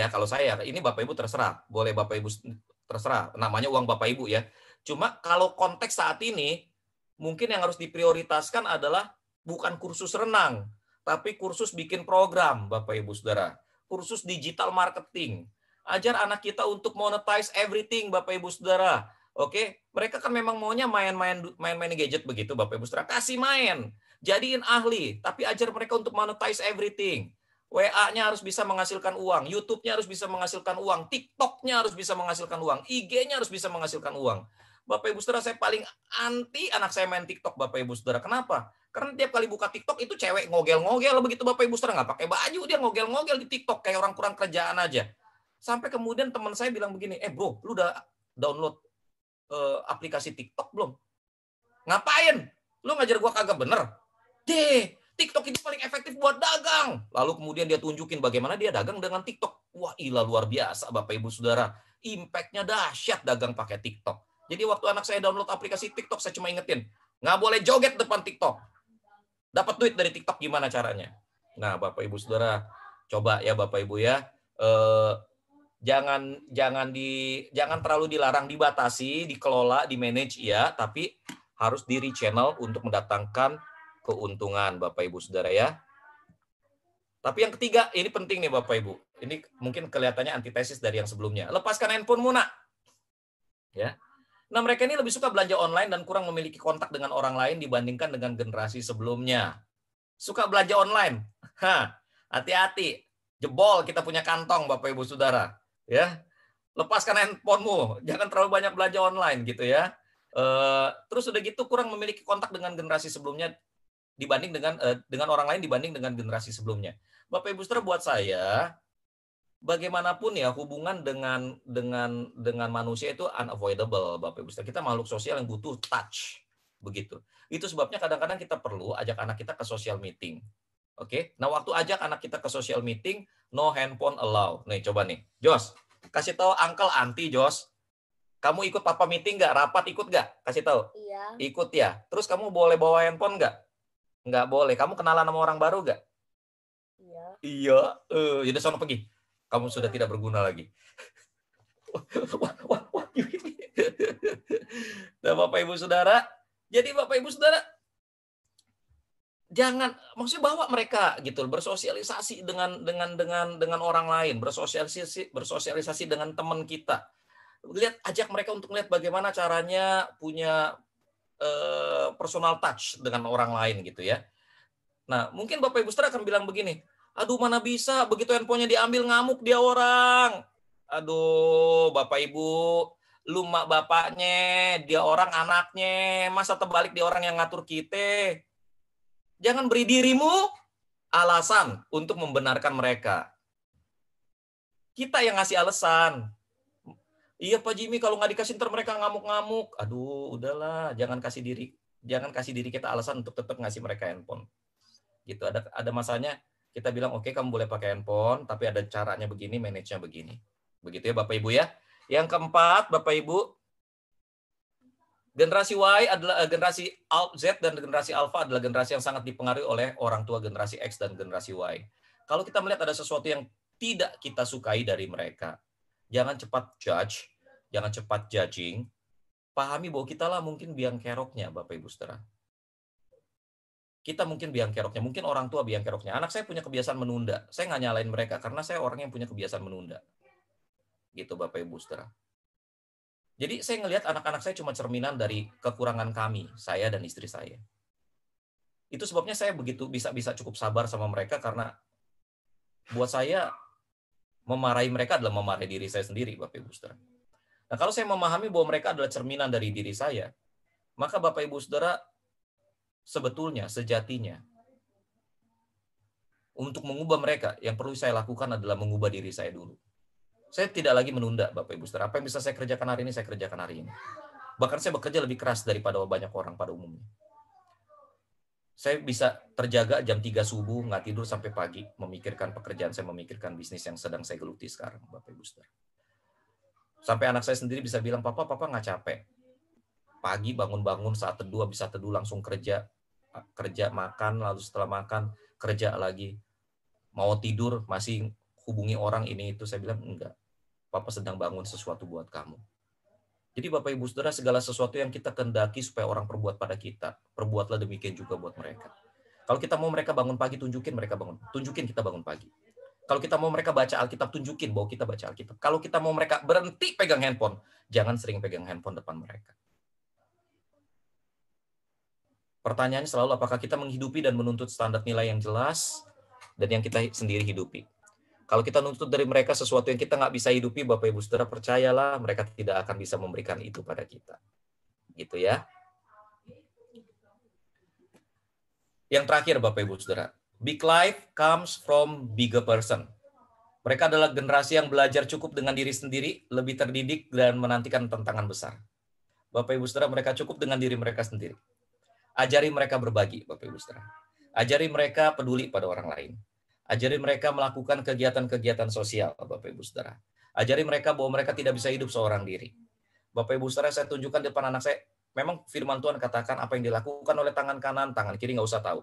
ini Bapak Ibu terserah, boleh Bapak Ibu terserah, namanya uang Bapak Ibu ya. Cuma kalau konteks saat ini, mungkin yang harus diprioritaskan adalah bukan kursus renang, tapi kursus bikin program, Bapak Ibu Saudara. Kursus digital marketing. Ajar anak kita untuk monetize everything, Bapak Ibu Saudara. Oke, mereka kan memang maunya main-main gadget begitu, Bapak Ibu Saudara. Kasih main, jadiin ahli, tapi ajar mereka untuk monetize everything. WA-nya harus bisa menghasilkan uang, YouTube-nya harus bisa menghasilkan uang, TikTok-nya harus bisa menghasilkan uang, IG-nya harus bisa menghasilkan uang. Bapak Ibu Saudara, saya paling anti anak saya main TikTok, Bapak Ibu Saudara. Kenapa? Karena tiap kali buka TikTok itu cewek ngogel-ngogel begitu, Bapak Ibu Saudara, nggak pakai baju, dia ngogel-ngogel di TikTok kayak orang kurang kerjaan aja. Sampai kemudian teman saya bilang begini, bro, lu udah download aplikasi TikTok belum? Ngapain? Lu ngajar gua kagak bener? TikTok itu paling efektif buat dagang. Lalu kemudian dia tunjukin bagaimana dia dagang dengan TikTok. Wah, ilah luar biasa Bapak Ibu Saudara. Impact-nya dahsyat dagang pakai TikTok. Jadi waktu anak saya download aplikasi TikTok, saya cuma ingetin, nggak boleh joget depan TikTok. Dapat duit dari TikTok gimana caranya? Nah, Bapak Ibu Saudara, coba ya Bapak Ibu ya. Jangan terlalu dilarang, dibatasi, dikelola, dimanage ya, tapi harus di channel untuk mendatangkan keuntungan Bapak Ibu Saudara ya. Tapi yang ketiga, ini penting nih Bapak Ibu. Ini mungkin kelihatannya antitesis dari yang sebelumnya. Lepaskan handphonemu, Nak. Ya. Nah, mereka ini lebih suka belanja online dan kurang memiliki kontak dengan orang lain dibandingkan dengan generasi sebelumnya. Suka belanja online. Hati-hati. Jebol kita punya kantong Bapak Ibu Saudara. Ya. Lepaskan handphonemu, jangan terlalu banyak belanja online gitu ya. Terus udah gitu kurang memiliki kontak dengan generasi sebelumnya dibanding dengan orang lain dibanding dengan generasi sebelumnya. Bapak Ibu Saudara, buat saya bagaimanapun ya hubungan dengan manusia itu unavoidable, Bapak Ibu Saudara. Kita makhluk sosial yang butuh touch begitu. Itu sebabnya kadang-kadang kita perlu ajak anak kita ke social meeting. Oke. Nah, waktu ajak anak kita ke social meeting, no handphone allow. Nih, coba nih. Jos, kasih tahu Uncle Anti, Jos. Kamu ikut papa meeting nggak? Rapat ikut nggak? Kasih tahu. Iya. Ikut ya. Terus kamu boleh bawa handphone nggak? Nggak boleh. Kamu kenalan sama orang baru nggak? Iya. Iya. Yaudah sono pergi. Kamu sudah tidak berguna lagi. Wah. Nah, Bapak Ibu Saudara. Jadi Bapak Ibu Saudara, jangan, maksudnya bawa mereka gitu, bersosialisasi dengan orang lain, bersosialisasi dengan teman kita. Ajak mereka untuk melihat bagaimana caranya punya personal touch dengan orang lain gitu ya. Nah, mungkin Bapak Ibu Saudara akan bilang begini, aduh mana bisa, begitu handphonenya diambil ngamuk dia orang. Aduh, Bapak Ibu, lu mak bapaknya, dia orang anaknya, masa terbalik dia orang yang ngatur kita. Jangan beri dirimu alasan untuk membenarkan mereka. Kita yang ngasih alasan. Iya Pak Jimmy, kalau nggak dikasih ntar mereka ngamuk-ngamuk. Aduh, udahlah, jangan kasih diri kita alasan untuk tetap ngasih mereka handphone. Gitu, ada masanya kita bilang oke, kamu boleh pakai handphone, tapi ada caranya begini, manage-nya begini. Begitu ya Bapak Ibu ya. Yang keempat, Bapak Ibu, generasi Y adalah generasi Z dan generasi Alpha adalah generasi yang sangat dipengaruhi oleh orang tua generasi X dan generasi Y. Kalau kita melihat ada sesuatu yang tidak kita sukai dari mereka, jangan cepat judge, jangan cepat judging. Pahami bahwa kita lah mungkin biang keroknya, Bapak Ibu Saudara. Kita mungkin biang keroknya, mungkin orang tua biang keroknya. Anak saya punya kebiasaan menunda. Saya nggak nyalain mereka karena saya orang yang punya kebiasaan menunda. Gitu Bapak Ibu Saudara. Jadi saya ngelihat anak-anak saya cuma cerminan dari kekurangan kami, saya dan istri saya. Itu sebabnya saya begitu bisa cukup sabar sama mereka karena buat saya memarahi mereka adalah memarahi diri saya sendiri, Bapak Ibu Saudara. Nah, kalau saya memahami bahwa mereka adalah cerminan dari diri saya, maka Bapak Ibu Saudara sebetulnya sejatinya untuk mengubah mereka yang perlu saya lakukan adalah mengubah diri saya dulu. Saya tidak lagi menunda, Bapak Ibu Saudara. Apa yang bisa saya kerjakan hari ini, saya kerjakan hari ini. Bahkan saya bekerja lebih keras daripada banyak orang pada umumnya. Saya bisa terjaga jam 3 subuh, nggak tidur sampai pagi, memikirkan pekerjaan saya, memikirkan bisnis yang sedang saya geluti sekarang, Bapak Ibu Saudara. Sampai anak saya sendiri bisa bilang, Papa nggak capek. Pagi bangun-bangun, saat teduh, bisa teduh langsung kerja, makan, lalu setelah makan, kerja lagi. Mau tidur, masih hubungi orang ini itu. Saya bilang, enggak. Papa sedang bangun sesuatu buat kamu. Jadi Bapak Ibu Saudara, segala sesuatu yang kita kendaki supaya orang perbuat pada kita, perbuatlah demikian juga buat mereka. Kalau kita mau mereka bangun pagi, tunjukin kita bangun pagi. Kalau kita mau mereka baca Alkitab, tunjukin bahwa kita baca Alkitab. Kalau kita mau mereka berhenti pegang handphone, jangan sering pegang handphone depan mereka. Pertanyaannya selalu, apakah kita menghidupi dan menuntut standar nilai yang jelas dan yang kita sendiri hidupi? Kalau kita nuntut dari mereka sesuatu yang kita nggak bisa hidupi, Bapak Ibu Saudara, percayalah mereka tidak akan bisa memberikan itu pada kita. Gitu ya. Yang terakhir, Bapak Ibu Saudara, big life comes from bigger person. Mereka adalah generasi yang belajar cukup dengan diri sendiri, lebih terdidik dan menantikan tantangan besar. Bapak Ibu Saudara, mereka cukup dengan diri mereka sendiri. Ajari mereka berbagi, Bapak Ibu Saudara. Ajari mereka peduli pada orang lain. Ajari mereka melakukan kegiatan-kegiatan sosial, Bapak Ibu Saudara. Ajari mereka bahwa mereka tidak bisa hidup seorang diri. Bapak Ibu Saudara, saya tunjukkan di depan anak saya, memang firman Tuhan katakan apa yang dilakukan oleh tangan kanan, tangan kiri nggak usah tahu.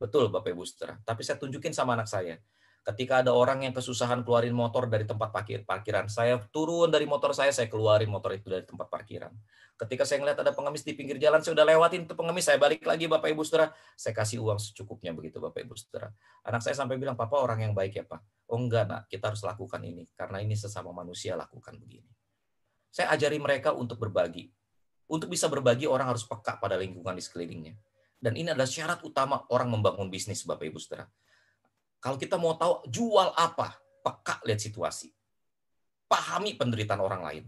Betul, Bapak Ibu Saudara. Tapi saya tunjukin sama anak saya. Ketika ada orang yang kesusahan keluarin motor dari tempat parkiran, saya turun dari motor saya keluarin motor itu dari tempat parkiran. Ketika saya ngeliat ada pengemis di pinggir jalan, saya udah lewatin itu pengemis, saya balik lagi, Bapak Ibu Saudara, saya kasih uang secukupnya begitu, Bapak Ibu Saudara. Anak saya sampai bilang, "Papa orang yang baik ya, Pak." "Oh enggak, Nak, kita harus lakukan ini karena ini sesama manusia lakukan begini." Saya ajari mereka untuk berbagi. Untuk bisa berbagi, orang harus peka pada lingkungan di sekelilingnya. Dan ini adalah syarat utama orang membangun bisnis, Bapak Ibu Saudara. Kalau kita mau tahu jual apa, peka lihat situasi. Pahami penderitaan orang lain.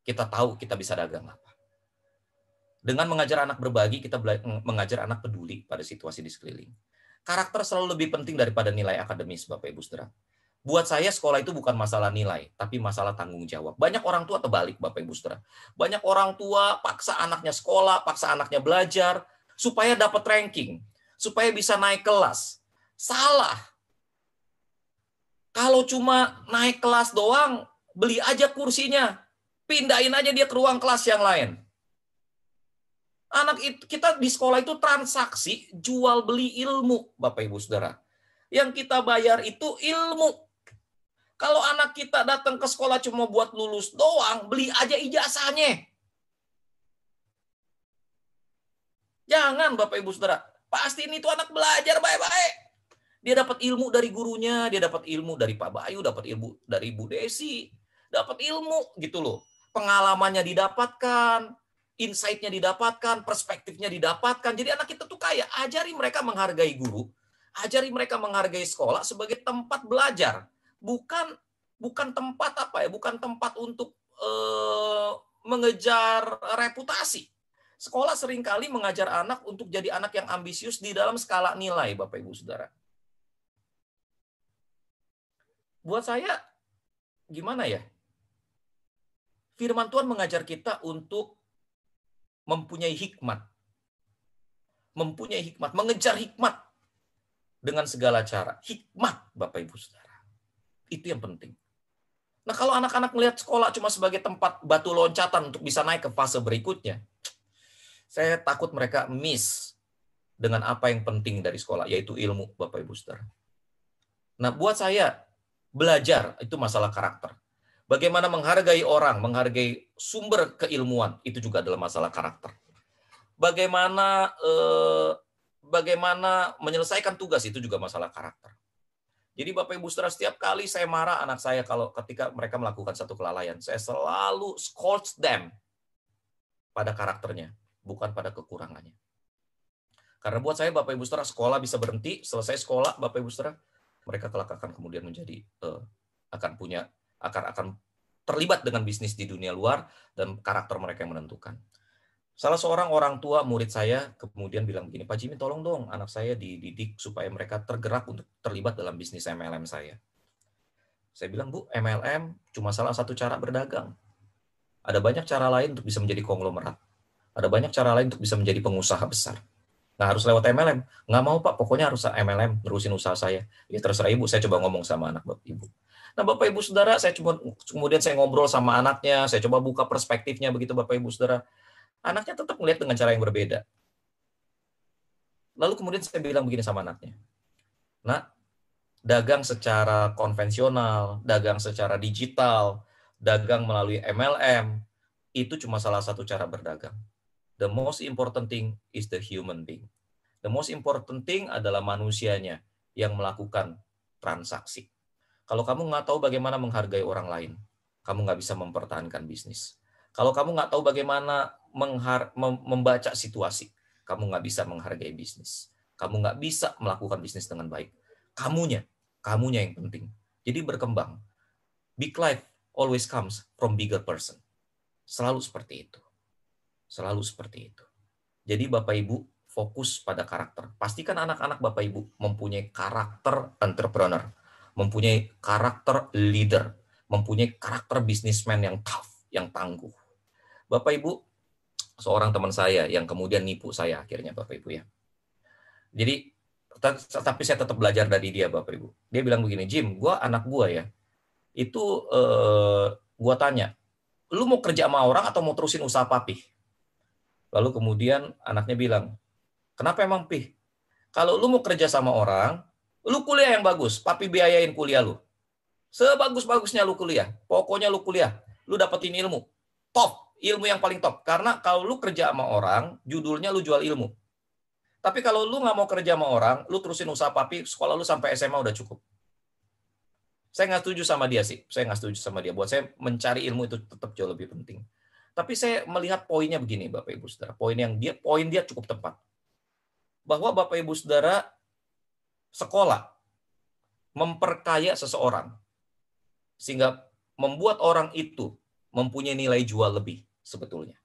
Kita tahu kita bisa dagang apa. Dengan mengajar anak berbagi, kita mengajar anak peduli pada situasi di sekeliling. Karakter selalu lebih penting daripada nilai akademis, Bapak Ibu Saudara. Buat saya sekolah itu bukan masalah nilai, tapi masalah tanggung jawab. Banyak orang tua terbalik, Bapak Ibu Saudara. Banyak orang tua paksa anaknya sekolah, paksa anaknya belajar, supaya dapat ranking, supaya bisa naik kelas. Salah. Kalau cuma naik kelas doang, beli aja kursinya. Pindahin aja dia ke ruang kelas yang lain. Anak itu, kita di sekolah itu transaksi jual beli ilmu, Bapak Ibu Saudara. Yang kita bayar itu ilmu. Kalau anak kita datang ke sekolah cuma buat lulus doang, beli aja ijazahnya. Jangan, Bapak Ibu Saudara. Pastiin itu anak belajar baik-baik. Dia dapat ilmu dari gurunya, dia dapat ilmu dari Pak Bayu, dapat ilmu dari Bu Desi, dapat ilmu gitu loh. Pengalamannya didapatkan, insight-nya didapatkan, perspektifnya didapatkan. Jadi anak kita tuh kayak ajari mereka menghargai guru, ajari mereka menghargai sekolah sebagai tempat belajar, bukan tempat apa ya, bukan tempat untuk mengejar reputasi. Sekolah seringkali mengajar anak untuk jadi anak yang ambisius di dalam skala nilai, Bapak Ibu Saudara. Buat saya, gimana ya? Firman Tuhan mengajar kita untuk mempunyai hikmat. Mempunyai hikmat, mengejar hikmat dengan segala cara. Hikmat, Bapak Ibu Saudara. Itu yang penting. Nah, kalau anak-anak melihat sekolah cuma sebagai tempat batu loncatan untuk bisa naik ke fase berikutnya, saya takut mereka miss dengan apa yang penting dari sekolah, yaitu ilmu, Bapak Ibu Saudara. Nah, buat saya, belajar itu masalah karakter. Bagaimana menghargai orang, menghargai sumber keilmuan, itu juga adalah masalah karakter. Bagaimana menyelesaikan tugas, itu juga masalah karakter. Jadi Bapak Ibu Saudara, setiap kali saya marah anak saya ketika mereka melakukan satu kelalaian, saya selalu scold them pada karakternya, bukan pada kekurangannya. Karena buat saya, Bapak Ibu Saudara, sekolah bisa berhenti, selesai sekolah, Bapak Ibu Saudara, mereka kelak akan kemudian menjadi akan terlibat dengan bisnis di dunia luar dan karakter mereka yang menentukan. Salah seorang orang tua murid saya kemudian bilang begini, "Pak Jimmy, tolong dong anak saya dididik supaya mereka tergerak untuk terlibat dalam bisnis MLM saya." Saya bilang, "Bu, MLM cuma salah satu cara berdagang. Ada banyak cara lain untuk bisa menjadi konglomerat. Ada banyak cara lain untuk bisa menjadi pengusaha besar. Nggak harus lewat MLM. Nggak mau, Pak, pokoknya harus MLM, terusin usaha saya." Ya terserah Ibu, saya coba ngomong sama anak Ibu. Nah, Bapak Ibu Saudara, kemudian saya ngobrol sama anaknya, saya coba buka perspektifnya begitu, Bapak Ibu Saudara. Anaknya tetap melihat dengan cara yang berbeda. Lalu kemudian saya bilang begini sama anaknya, "Nak, dagang secara konvensional, dagang secara digital, dagang melalui MLM, itu cuma salah satu cara berdagang. The most important thing is the human being. The most important thing adalah manusianya yang melakukan transaksi. Kalau kamu nggak tahu bagaimana menghargai orang lain, kamu nggak bisa mempertahankan bisnis. Kalau kamu nggak tahu bagaimana membaca situasi, kamu nggak bisa menghargai bisnis. Kamu nggak bisa melakukan bisnis dengan baik. Kamunya yang penting. Jadi berkembang. Big life always comes from bigger person. Selalu seperti itu. Selalu seperti itu. Jadi Bapak Ibu fokus pada karakter. Pastikan anak-anak Bapak Ibu mempunyai karakter entrepreneur, mempunyai karakter leader, mempunyai karakter bisnismen yang tough, yang tangguh. Bapak Ibu, seorang teman saya yang kemudian nipu saya akhirnya Bapak Ibu ya. Jadi, tapi saya tetap belajar dari dia Bapak Ibu. Dia bilang begini, Jim, anak gue ya, itu gue tanya, lu mau kerja sama orang atau mau terusin usaha papi? Lalu kemudian anaknya bilang, kenapa emang Pih? Kalau lu mau kerja sama orang, lu kuliah yang bagus, papi biayain kuliah lu. Sebagus-bagusnya lu kuliah, pokoknya lu kuliah, lu dapetin ilmu. Top, ilmu yang paling top. Karena kalau lu kerja sama orang, judulnya lu jual ilmu. Tapi kalau lu nggak mau kerja sama orang, lu terusin usaha papi, sekolah lu sampai SMA udah cukup. Saya nggak setuju sama dia sih. Saya nggak setuju sama dia. Buat saya mencari ilmu itu tetap jauh lebih penting. Tapi saya melihat poinnya begini, Bapak Ibu Saudara. Poin dia cukup tepat. Bahwa Bapak Ibu Saudara sekolah memperkaya seseorang sehingga membuat orang itu mempunyai nilai jual lebih sebetulnya.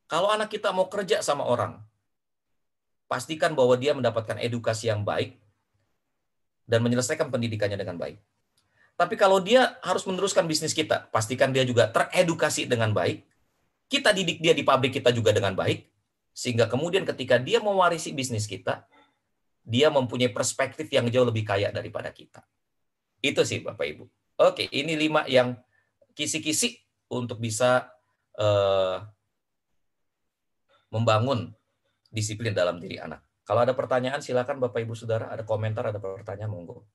Kalau anak kita mau kerja sama orang, pastikan bahwa dia mendapatkan edukasi yang baik dan menyelesaikan pendidikannya dengan baik. Tapi kalau dia harus meneruskan bisnis kita, pastikan dia juga teredukasi dengan baik. Kita didik dia di pabrik kita juga dengan baik, sehingga kemudian ketika dia mewarisi bisnis kita, dia mempunyai perspektif yang jauh lebih kaya daripada kita. Itu sih Bapak Ibu. Oke, ini 5 yang kisi-kisi untuk bisa membangun disiplin dalam diri anak. Kalau ada pertanyaan, silakan Bapak Ibu Saudara. Ada komentar, ada pertanyaan, monggo.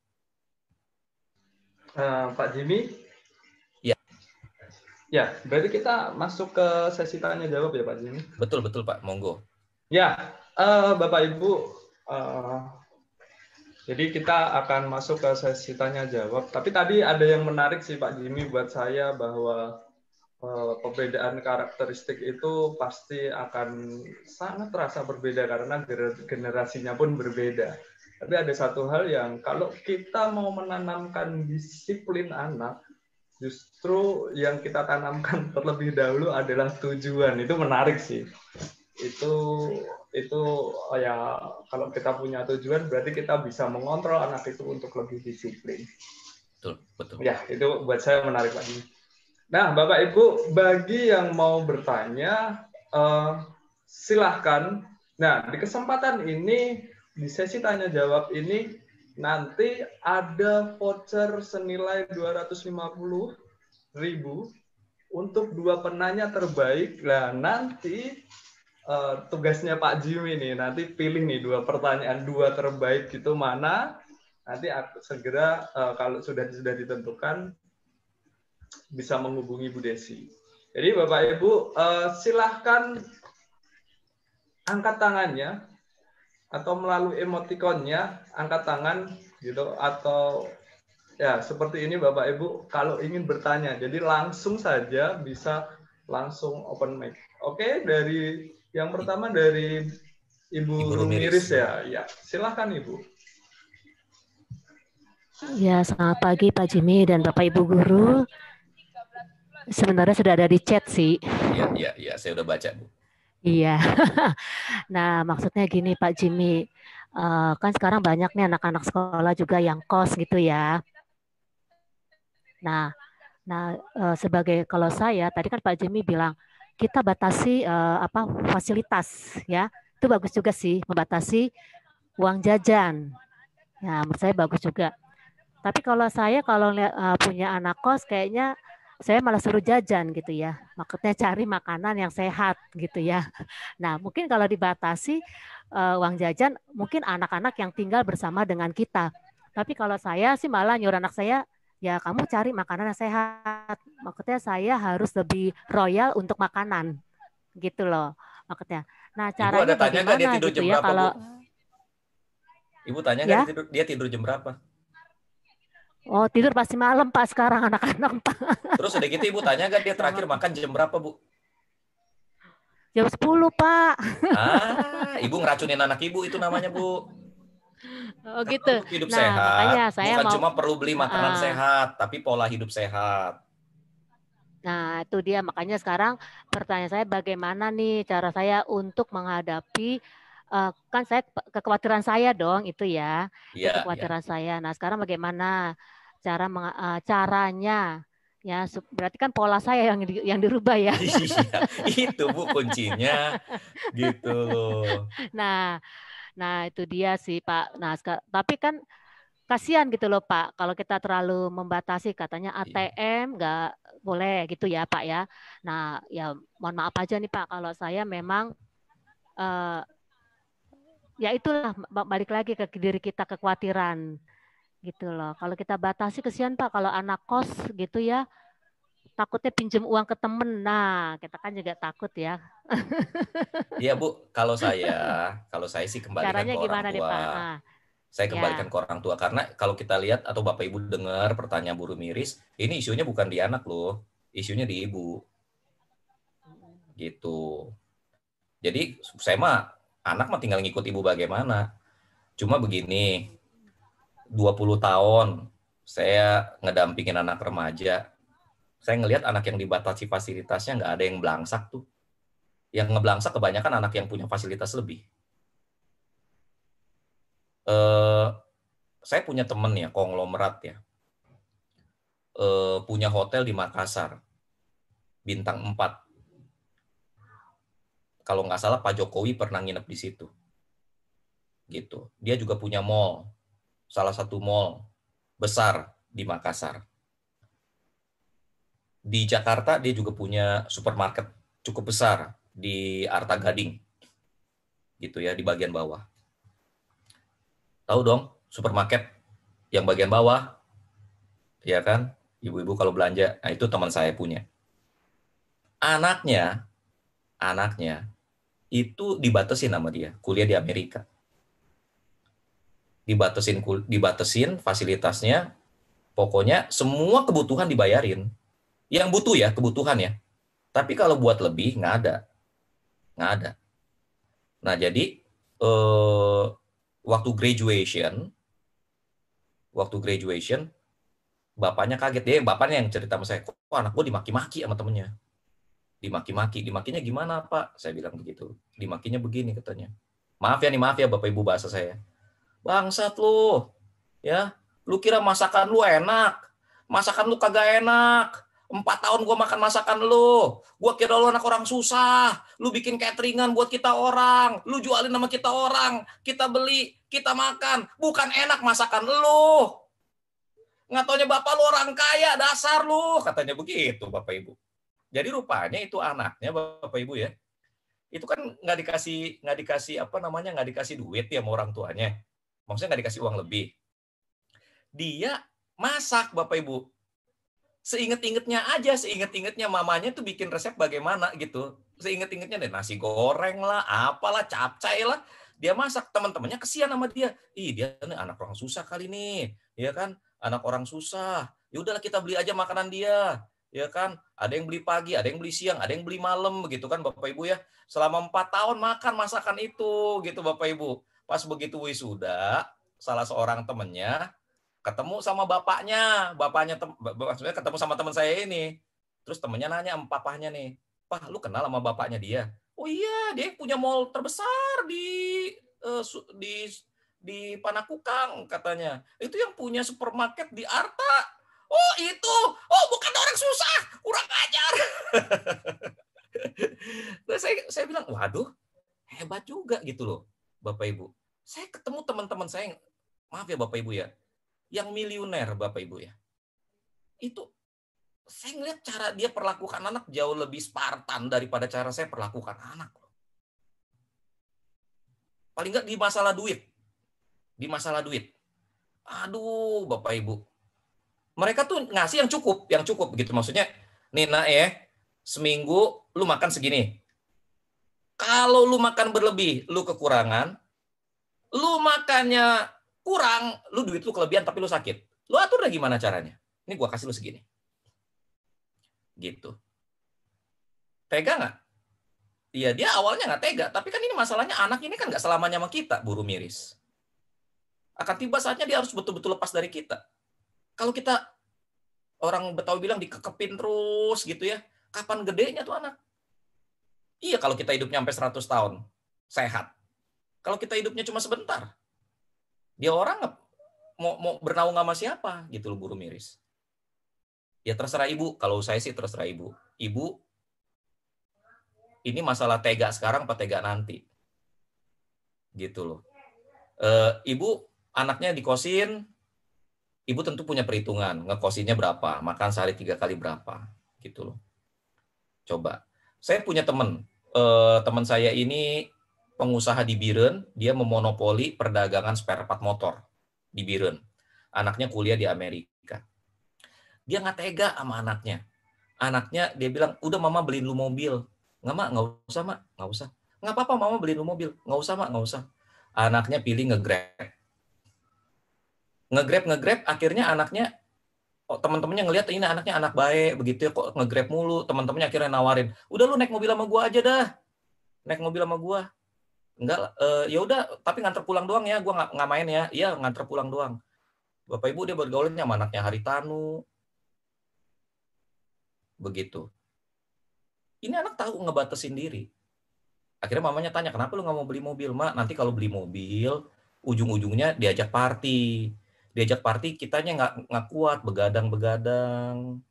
Pak Jimmy? Ya. Ya, berarti kita masuk ke sesi tanya jawab ya Pak Jimmy? Betul Pak, monggo. Ya, Bapak Ibu, jadi kita akan masuk ke sesi tanya jawab. Tapi tadi ada yang menarik sih Pak Jimmy buat saya, bahwa perbedaan karakteristik itu pasti akan sangat terasa berbeda karena generasinya pun berbeda. Tapi ada satu hal yang kalau kita mau menanamkan disiplin anak, justru yang kita tanamkan terlebih dahulu adalah tujuan. Itu menarik sih. Itu ya, kalau kita punya tujuan berarti kita bisa mengontrol anak itu untuk lebih disiplin. Betul. Ya, itu buat saya menarik lagi. Nah, Bapak Ibu, bagi yang mau bertanya, silahkan. Nah, di kesempatan ini, di sesi tanya jawab ini, nanti ada voucher senilai 250.000 untuk 2 penanya terbaik. Nah, nanti tugasnya Pak Jimmy nih, nanti pilih nih 2 pertanyaan, 2 terbaik gitu mana. Nanti segera kalau sudah ditentukan bisa menghubungi Bu Desi. Jadi Bapak Ibu silahkan angkat tangannya atau melalui emotikonnya angkat tangan gitu, atau ya seperti ini Bapak Ibu kalau ingin bertanya. Jadi langsung saja bisa langsung open mic. Oke, dari yang pertama dari Ibu Rumiris ya. Ya, silahkan Ibu. Ya, selamat pagi Pak Jimmy dan Bapak Ibu guru. Sebenarnya sudah ada di chat sih. Iya, saya udah baca, Bu. Iya. Nah, maksudnya gini Pak Jimmy, kan sekarang banyak nih anak-anak sekolah juga yang kos gitu ya. Nah, sebagai kalau saya tadi kan Pak Jimmy bilang kita batasi fasilitas ya, itu bagus juga sih, membatasi uang jajan. Ya, menurut saya bagus juga. Tapi kalau saya punya anak kos kayaknya saya malah suruh jajan gitu ya. Maksudnya cari makanan yang sehat gitu ya. Nah, mungkin kalau dibatasi uang jajan, mungkin anak-anak yang tinggal bersama dengan kita. Tapi kalau saya sih malah nyuruh anak saya, ya kamu cari makanan yang sehat. Maksudnya saya harus lebih royal untuk makanan gitu loh. Maksudnya. Nah, Ibu ada caranya tanya nggak dia bagaimana tidur gitu jam ya berapa, Bu? kalau Ibu tanya nggak ya? dia tidur jam berapa? Oh, tidur pasti malam Pak sekarang anak-anak Pak. Terus udah gitu Ibu tanya nggak dia terakhir Sama makan jam berapa, Bu? jam 10 Pak. Ibu ngeracunin anak Ibu itu namanya, Bu. Oh Kalau gitu. untuk hidup Nah, makanya sehat, saya bukan mau cuma perlu beli makanan uh, sehat, tapi pola hidup sehat. nah, itu dia. Makanya sekarang pertanyaan saya bagaimana nih cara saya untuk menghadapi kan saya kekhawatiran saya dong itu ya. Itu Iya, iya. kekhawatiran saya. Nah, sekarang bagaimana caranya ya berarti kan pola saya yang dirubah ya. Iya, itu Bu kuncinya gitu loh. Nah, itu dia sih Pak. Nah, tapi kan kasihan gitu loh Pak, kalau kita terlalu membatasi katanya Iya. ATM nggak boleh gitu ya Pak ya. Nah ya mohon maaf aja nih Pak, kalau saya memang eh, ya itulah balik lagi ke diri kita kekhawatiran gitu loh. Kalau kita batasi kasihan Pak, kalau anak kos gitu ya takutnya pinjem uang ke temen. Nah kita kan juga takut ya. Iya Bu, kalau saya sih kembalikan Caranya ke orang gimana nih tua. Pak? Saya kembalikan Ya. ke orang tua karena kalau kita lihat atau Bapak Ibu dengar pertanyaan buruh miris, ini isunya bukan di anak loh, isunya di ibu gitu. Jadi saya mah anak mah tinggal ngikut ibu bagaimana. Cuma begini, 20 tahun saya ngedampingin anak remaja. Saya ngelihat anak yang dibatasi fasilitasnya nggak ada yang belangsak tuh. Yang ngeblangsak kebanyakan anak yang punya fasilitas lebih. Eh, saya punya temen ya, konglomerat ya. Punya hotel di Makassar, bintang 4. Kalau nggak salah Pak Jokowi pernah nginep di situ. Gitu. Dia juga punya mall, salah satu mall besar di Makassar. Di Jakarta dia juga punya supermarket cukup besar di Arta Gading, gitu ya, di bagian bawah. Tahu dong, supermarket yang bagian bawah, ya kan? Ibu-ibu kalau belanja, nah itu teman saya punya. Anaknya, anaknya itu dibatasin sama dia, kuliah di Amerika. Dibatasin fasilitasnya, pokoknya semua kebutuhan dibayarin. Yang butuh ya, kebutuhan ya. Tapi kalau buat lebih, nggak ada. Nggak ada. Nah, jadi waktu graduation, bapaknya kaget. Bapaknya yang cerita sama saya, kok anak gue dimaki-maki sama temennya. Dimaki-maki. Dimakinya gimana, Pak? Saya bilang begitu. Dimakinya begini katanya. Maaf ya Bapak Ibu bahasa saya. Bangsat lu. Ya, lu kira masakan lu enak. Masakan lu kagak enak. 4 tahun gue makan masakan lu. Gue kira lu anak orang susah. Lu bikin cateringan buat kita orang. Lu jualin sama kita orang. Kita beli, kita makan. Bukan enak masakan lu. Nggak taunya bapak lu orang kaya, dasar lu. Katanya begitu Bapak Ibu. Jadi rupanya itu anaknya Bapak Ibu ya. Itu kan nggak dikasih duit ya sama orang tuanya. Maksudnya nggak dikasih uang lebih. Dia masak Bapak Ibu. Seinget-ingetnya mamanya tuh bikin resep bagaimana gitu. Seinget-ingetnya deh nasi goreng lah, apalah, capcay lah. Dia masak, teman-temannya kesian sama dia. Ih, dia nih anak orang susah kali nih. Ya kan? Anak orang susah. Ya udahlah kita beli aja makanan dia. Ya kan? Ada yang beli pagi, ada yang beli siang, ada yang beli malam begitu kan Bapak Ibu ya. Selama 4 tahun makan masakan itu gitu Bapak Ibu. Pas begitu wisuda, salah seorang temennya ketemu sama maksudnya ketemu sama teman saya ini. Terus temennya nanya sama papahnya nih, "Pak, lu kenal sama bapaknya dia?" "Oh iya, dia punya mall terbesar di Panakukang," katanya. "Itu yang punya supermarket di Arta." "Oh, itu. Oh, bukan orang susah, kurang ajar." Terus saya bilang, "Waduh, hebat juga gitu loh, Bapak Ibu." Saya ketemu teman-teman saya, maaf ya Bapak Ibu ya, yang miliuner Bapak Ibu ya. Itu saya ngeliat cara dia perlakukan anak jauh lebih Spartan daripada cara saya perlakukan anak. Paling nggak di masalah duit. Di masalah duit. Aduh, Bapak Ibu. Mereka tuh ngasih yang cukup gitu. Maksudnya, nih nak ya, seminggu lu makan segini. Kalau lu makan berlebih, lu kekurangan. Lu makannya kurang, lu duit lu kelebihan tapi lu sakit. Lu atur dah gimana caranya? Ini gua kasih lu segini. Gitu. Tega nggak? Iya, dia awalnya nggak tega, tapi kan ini masalahnya anak ini kan nggak selamanya sama kita, buru miris. Akan tiba saatnya dia harus betul-betul lepas dari kita. Kalau kita, orang Betawi bilang dikekepin terus gitu ya, kapan gedenya tuh anak? Iya, kalau kita hidupnya sampai 100 tahun, sehat. Kalau kita hidupnya cuma sebentar, dia orang mau bernaung sama siapa gitu loh, buru miris. Ya terserah ibu, kalau saya sih terserah ibu. Ibu, ini masalah tega sekarang apa tega nanti? Gitu loh. Ibu, anaknya dikosin, ibu tentu punya perhitungan, ngekosinnya berapa, makan sehari 3 kali berapa, gitu loh. Coba, saya punya teman saya ini pengusaha di Biren, dia memonopoli perdagangan spare part motor di Biren. Anaknya kuliah di Amerika. Dia nggak tega sama anaknya. Anaknya dia bilang, udah mama beliin lu mobil. Nggak usah mak, nggak usah. Nggak apa-apa mama beliin lu mobil. Nggak usah mak, nggak usah. Anaknya pilih nge-grab. Nge-grab, akhirnya anaknya, teman-temannya ngelihat ini anaknya anak baik, begitu ya kok nge-grab mulu. Teman-temannya akhirnya nawarin, udah lu naik mobil sama gua aja dah. Naik mobil sama gua. Enggak, ya udah, tapi nganter pulang doang ya, gua nggak main ya. Iya, nganter pulang doang. Bapak Ibu dia bergaulnya sama anaknya Haritanu. Begitu. Ini anak tahu ngebatasin diri. Akhirnya mamanya tanya, kenapa lu nggak mau beli mobil? Mak, nanti kalau beli mobil, ujung-ujungnya diajak party. Diajak party, kitanya nggak kuat, begadang-begadang.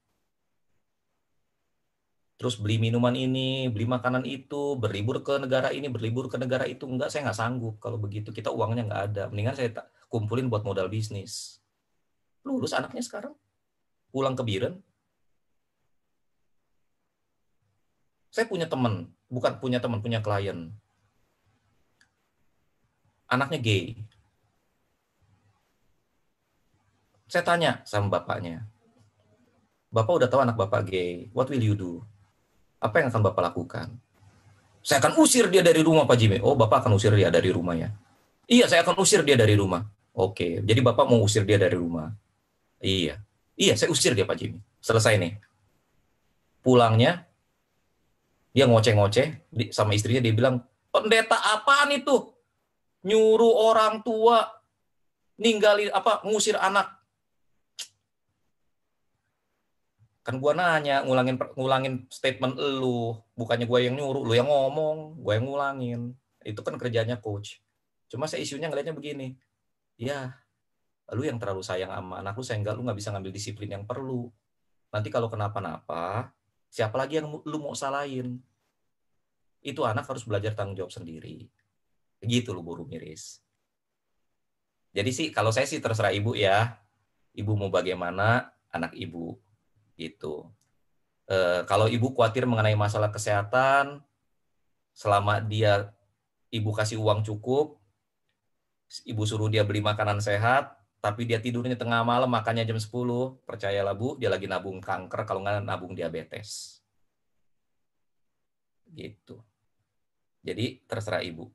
Terus beli minuman ini, beli makanan itu, berlibur ke negara ini, berlibur ke negara itu. Enggak, saya nggak sanggup kalau begitu. Kita uangnya nggak ada. Mendingan saya kumpulin buat modal bisnis. Lulus anaknya sekarang. Pulang ke Biren. Saya punya teman, bukan punya teman, punya klien. Anaknya gay. Saya tanya sama bapaknya. Bapak udah tahu anak bapak gay. What will you do? Apa yang akan bapak lakukan? Saya akan usir dia dari rumah, Pak Jimmy. Oh, bapak akan usir dia dari rumah ya? Iya, saya akan usir dia dari rumah. Oke, jadi bapak mau usir dia dari rumah. Iya, saya usir dia, Pak Jimmy. Selesai nih. Pulangnya, dia ngoceh-ngoceh sama istrinya, dia bilang, pendeta apaan itu? Nyuruh orang tua ninggalin ngusir anak. Kan gua nanya, ngulangin statement lu, bukannya gua yang nyuruh, lu yang ngomong, gua yang ngulangin. Itu kan kerjanya coach. Cuma saya isunya ngelihatnya begini. Ya, lu yang terlalu sayang sama anak lu sehingga lu nggak bisa ngambil disiplin yang perlu. Nanti kalau kenapa-napa, siapa lagi yang lu mau salahin? Itu anak harus belajar tanggung jawab sendiri. Begitu lu, buru miris. Jadi sih kalau saya sih terserah ibu ya. Ibu mau bagaimana, anak ibu. Gitu. Kalau ibu khawatir mengenai masalah kesehatan, selama ibu kasih uang cukup, ibu suruh dia beli makanan sehat, tapi dia tidurnya tengah malam, makannya jam 10, percayalah Bu, dia lagi nabung kanker, kalau nggak nabung diabetes. Gitu. Jadi terserah ibu.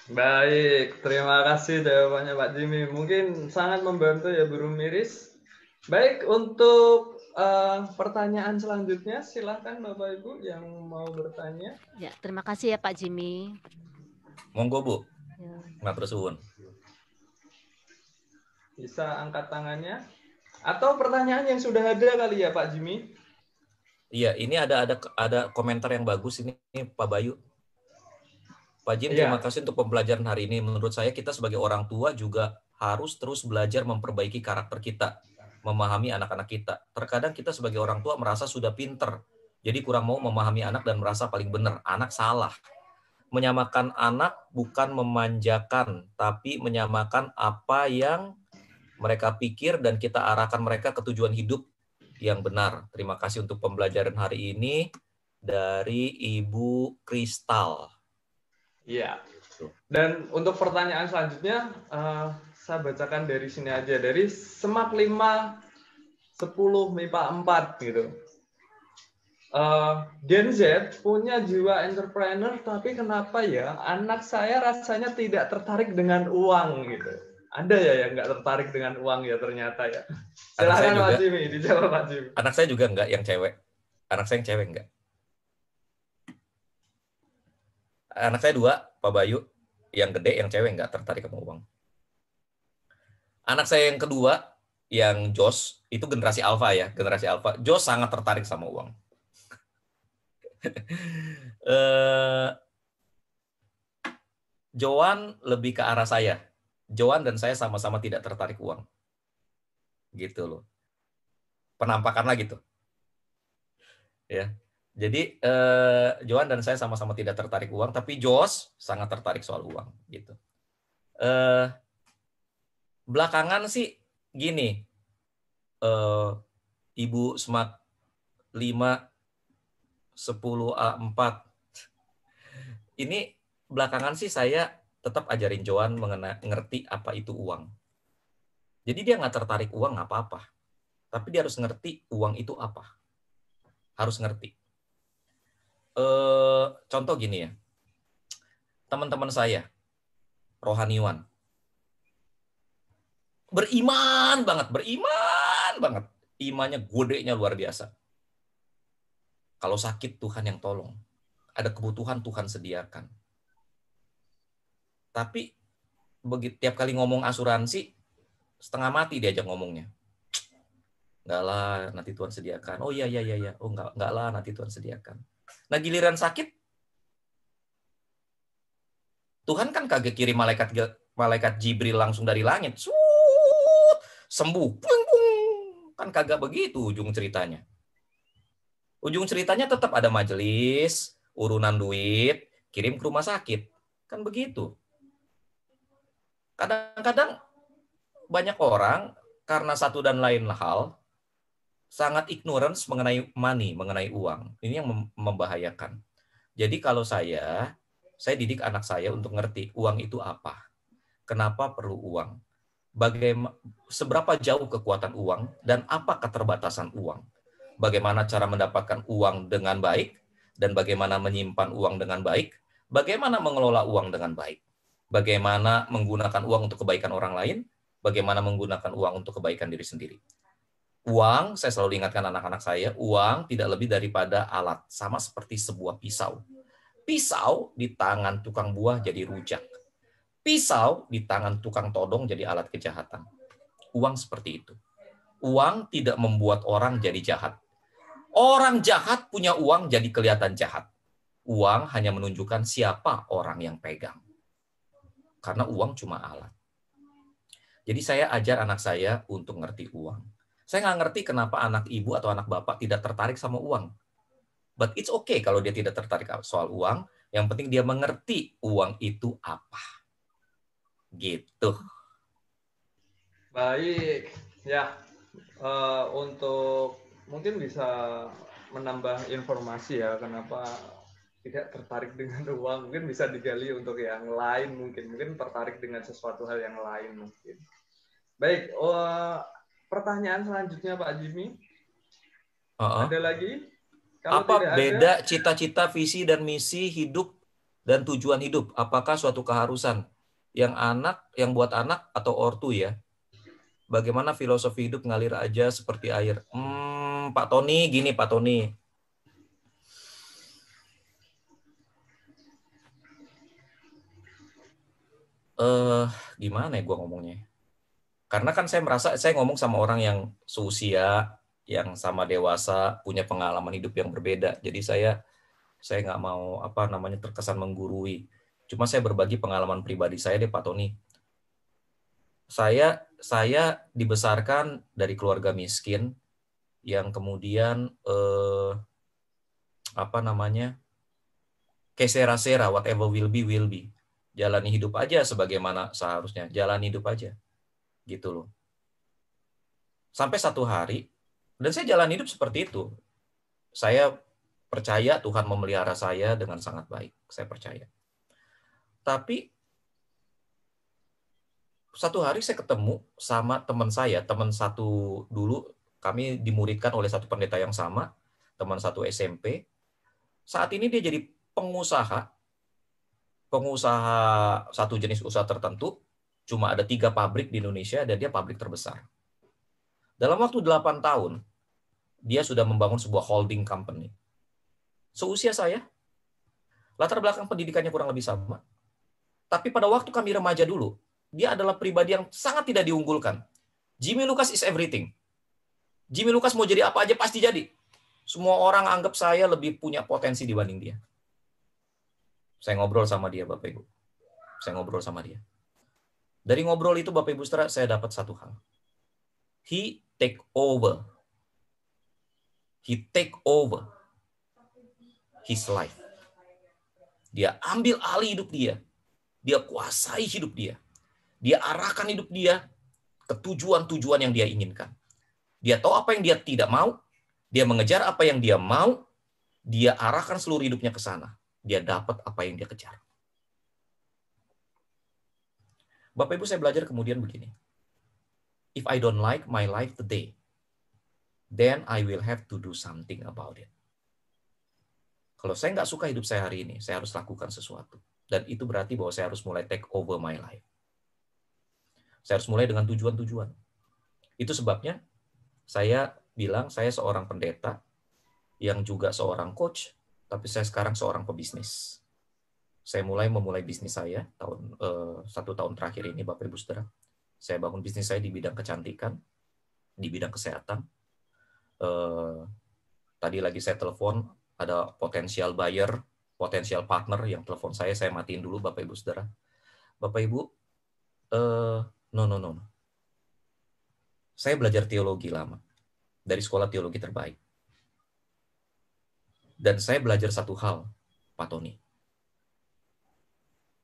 Baik, terima kasih jawabannya Pak Jimmy. Mungkin sangat membantu ya buru miris. Baik, untuk pertanyaan selanjutnya, silakan Bapak Ibu yang mau bertanya. Ya, terima kasih ya Pak Jimmy. Monggo Bu. Ya. Matur suwun. Bisa angkat tangannya. Atau pertanyaan yang sudah ada kali ya Pak Jimmy? Iya, ini ada komentar yang bagus ini Pak Bayu. Pak Jim, terima kasih untuk pembelajaran hari ini. Menurut saya kita sebagai orang tua juga harus terus belajar memperbaiki karakter kita, memahami anak-anak kita. Terkadang kita sebagai orang tua merasa sudah pinter, jadi kurang mau memahami anak dan merasa paling benar. Anak salah. Menyamakan anak bukan memanjakan, tapi menyamakan apa yang mereka pikir dan kita arahkan mereka ke tujuan hidup yang benar. Terima kasih untuk pembelajaran hari ini dari Ibu Kristal. Iya. Dan untuk pertanyaan selanjutnya, saya bacakan dari sini aja. Dari Semak 5, 10, MIPA 4 gitu. Gen Z punya jiwa entrepreneur, tapi kenapa ya anak saya rasanya tidak tertarik dengan uang gitu. Ada ya yang nggak tertarik dengan uang ya ternyata ya. Silakan Pak Jimmy, dijawab Pak Jimmy. Anak saya juga nggak yang cewek. Anak saya yang cewek nggak. Anak saya 2, Pak Bayu. Yang gede, yang cewek nggak tertarik sama uang. Anak saya yang kedua, yang Jos, itu generasi Alpha ya. Generasi Alpha. Jos sangat tertarik sama uang. Joan lebih ke arah saya. Joan dan saya sama-sama tidak tertarik uang. Gitu loh. Penampakanlah gitu. Ya. Jadi Joan dan saya sama-sama tidak tertarik uang, tapi Jos sangat tertarik soal uang gitu. Belakangan sih gini. Ibu Semak 5 10A4. Ini belakangan sih saya tetap ajarin Joan ngerti apa itu uang. Jadi dia nggak tertarik uang nggak apa-apa. Tapi dia harus ngerti uang itu apa. Harus ngerti. Contoh gini ya. Teman-teman saya, rohaniwan. Beriman banget. Imannya godenya luar biasa. Kalau sakit Tuhan yang tolong. Ada kebutuhan Tuhan sediakan. Tapi begitu tiap kali ngomong asuransi, setengah mati diajak ngomongnya. Enggak lah, nanti Tuhan sediakan. Oh iya. Oh enggak lah, nanti Tuhan sediakan. Nah giliran sakit, Tuhan kan kagak kirim malaikat Jibril langsung dari langit. Sembuh. Kan kagak begitu ujung ceritanya. Ujung ceritanya tetap ada majelis, urunan duit, kirim ke rumah sakit. Kan begitu. Kadang-kadang banyak orang karena satu dan lain hal sangat ignorance mengenai money, mengenai uang. Ini yang membahayakan. Jadi kalau saya didik anak saya untuk ngerti uang itu apa. Kenapa perlu uang? Seberapa jauh kekuatan uang dan apa keterbatasan uang? Bagaimana cara mendapatkan uang dengan baik dan bagaimana menyimpan uang dengan baik? Bagaimana mengelola uang dengan baik? Bagaimana menggunakan uang untuk kebaikan orang lain? Bagaimana menggunakan uang untuk kebaikan diri sendiri? Uang, saya selalu ingatkan anak-anak saya, uang tidak lebih daripada alat, sama seperti sebuah pisau. Pisau di tangan tukang buah jadi rujak. Pisau di tangan tukang todong jadi alat kejahatan. Uang seperti itu. Uang tidak membuat orang jadi jahat. Orang jahat punya uang jadi kelihatan jahat. Uang hanya menunjukkan siapa orang yang pegang. Karena uang cuma alat. Jadi saya ajar anak saya untuk ngerti uang. Saya nggak ngerti kenapa anak ibu atau anak bapak tidak tertarik sama uang. But it's okay kalau dia tidak tertarik soal uang. Yang penting dia mengerti uang itu apa. Gitu. Baik. Ya, untuk mungkin bisa menambah informasi ya kenapa tidak tertarik dengan uang, mungkin bisa digali untuk yang lain, mungkin tertarik dengan sesuatu hal yang lain mungkin. Baik, pertanyaan selanjutnya Pak Jimmy. Ada lagi? Kalau apa beda cita-cita, visi dan misi hidup dan tujuan hidup? Apakah suatu keharusan yang buat anak atau ortu ya? Bagaimana filosofi hidup ngalir aja seperti air? Pak Tony, gini Pak Tony. Gimana ya gue ngomongnya? Karena kan saya merasa saya ngomong sama orang yang seusia, yang sama dewasa, punya pengalaman hidup yang berbeda. Jadi saya nggak mau terkesan menggurui. Cuma saya berbagi pengalaman pribadi saya deh Pak Tony. Saya dibesarkan dari keluarga miskin yang kemudian kesera-sera, whatever will be. Jalani hidup aja sebagaimana seharusnya. Jalani hidup aja. Gitu loh. Sampai satu hari Dan saya jalan hidup seperti itu. Saya percaya Tuhan memelihara saya dengan sangat baik. Saya percaya. Tapi satu hari saya ketemu sama teman saya, teman satu dulu, kami dimuridkan oleh satu pendeta yang sama, teman satu SMP. Saat ini dia jadi pengusaha satu jenis usaha tertentu, cuma ada 3 pabrik di Indonesia, dan dia pabrik terbesar. Dalam waktu 8 tahun, dia sudah membangun sebuah holding company. Seusia saya, latar belakang pendidikannya kurang lebih sama. Tapi pada waktu kami remaja dulu, dia adalah pribadi yang sangat tidak diunggulkan. Jimmy Lucas is everything. Jimmy Lucas mau jadi apa aja pasti jadi. Semua orang anggap saya lebih punya potensi dibanding dia. Saya ngobrol sama dia, Bapak Ibu. Saya ngobrol sama dia. Dari ngobrol itu, Bapak Ibu Saudara, saya dapat satu hal. He take over. He take over his life. Dia ambil alih hidup dia. Dia kuasai hidup dia. Dia arahkan hidup dia ke tujuan-tujuan yang dia inginkan. Dia tahu apa yang dia tidak mau. Dia mengejar apa yang dia mau. Dia arahkan seluruh hidupnya ke sana. Dia dapat apa yang dia kejar. Bapak Ibu, saya belajar kemudian begini. If I don't like my life today, then I will have to do something about it. Kalau saya nggak suka hidup saya hari ini, saya harus lakukan sesuatu. Dan itu berarti bahwa saya harus mulai take over my life. Saya harus mulai dengan tujuan-tujuan. Itu sebabnya saya bilang saya seorang pendeta yang juga seorang coach, tapi saya sekarang seorang pebisnis. Saya memulai bisnis saya 1 tahun terakhir ini, Bapak Ibu Saudara. Saya bangun bisnis saya di bidang kecantikan, di bidang kesehatan. Tadi lagi saya telepon, ada potensial buyer, potensial partner yang telepon saya matiin dulu, Bapak Ibu Saudara. Bapak Ibu, no. Saya belajar teologi lama, dari sekolah teologi terbaik. Dan saya belajar satu hal, Pak Tony.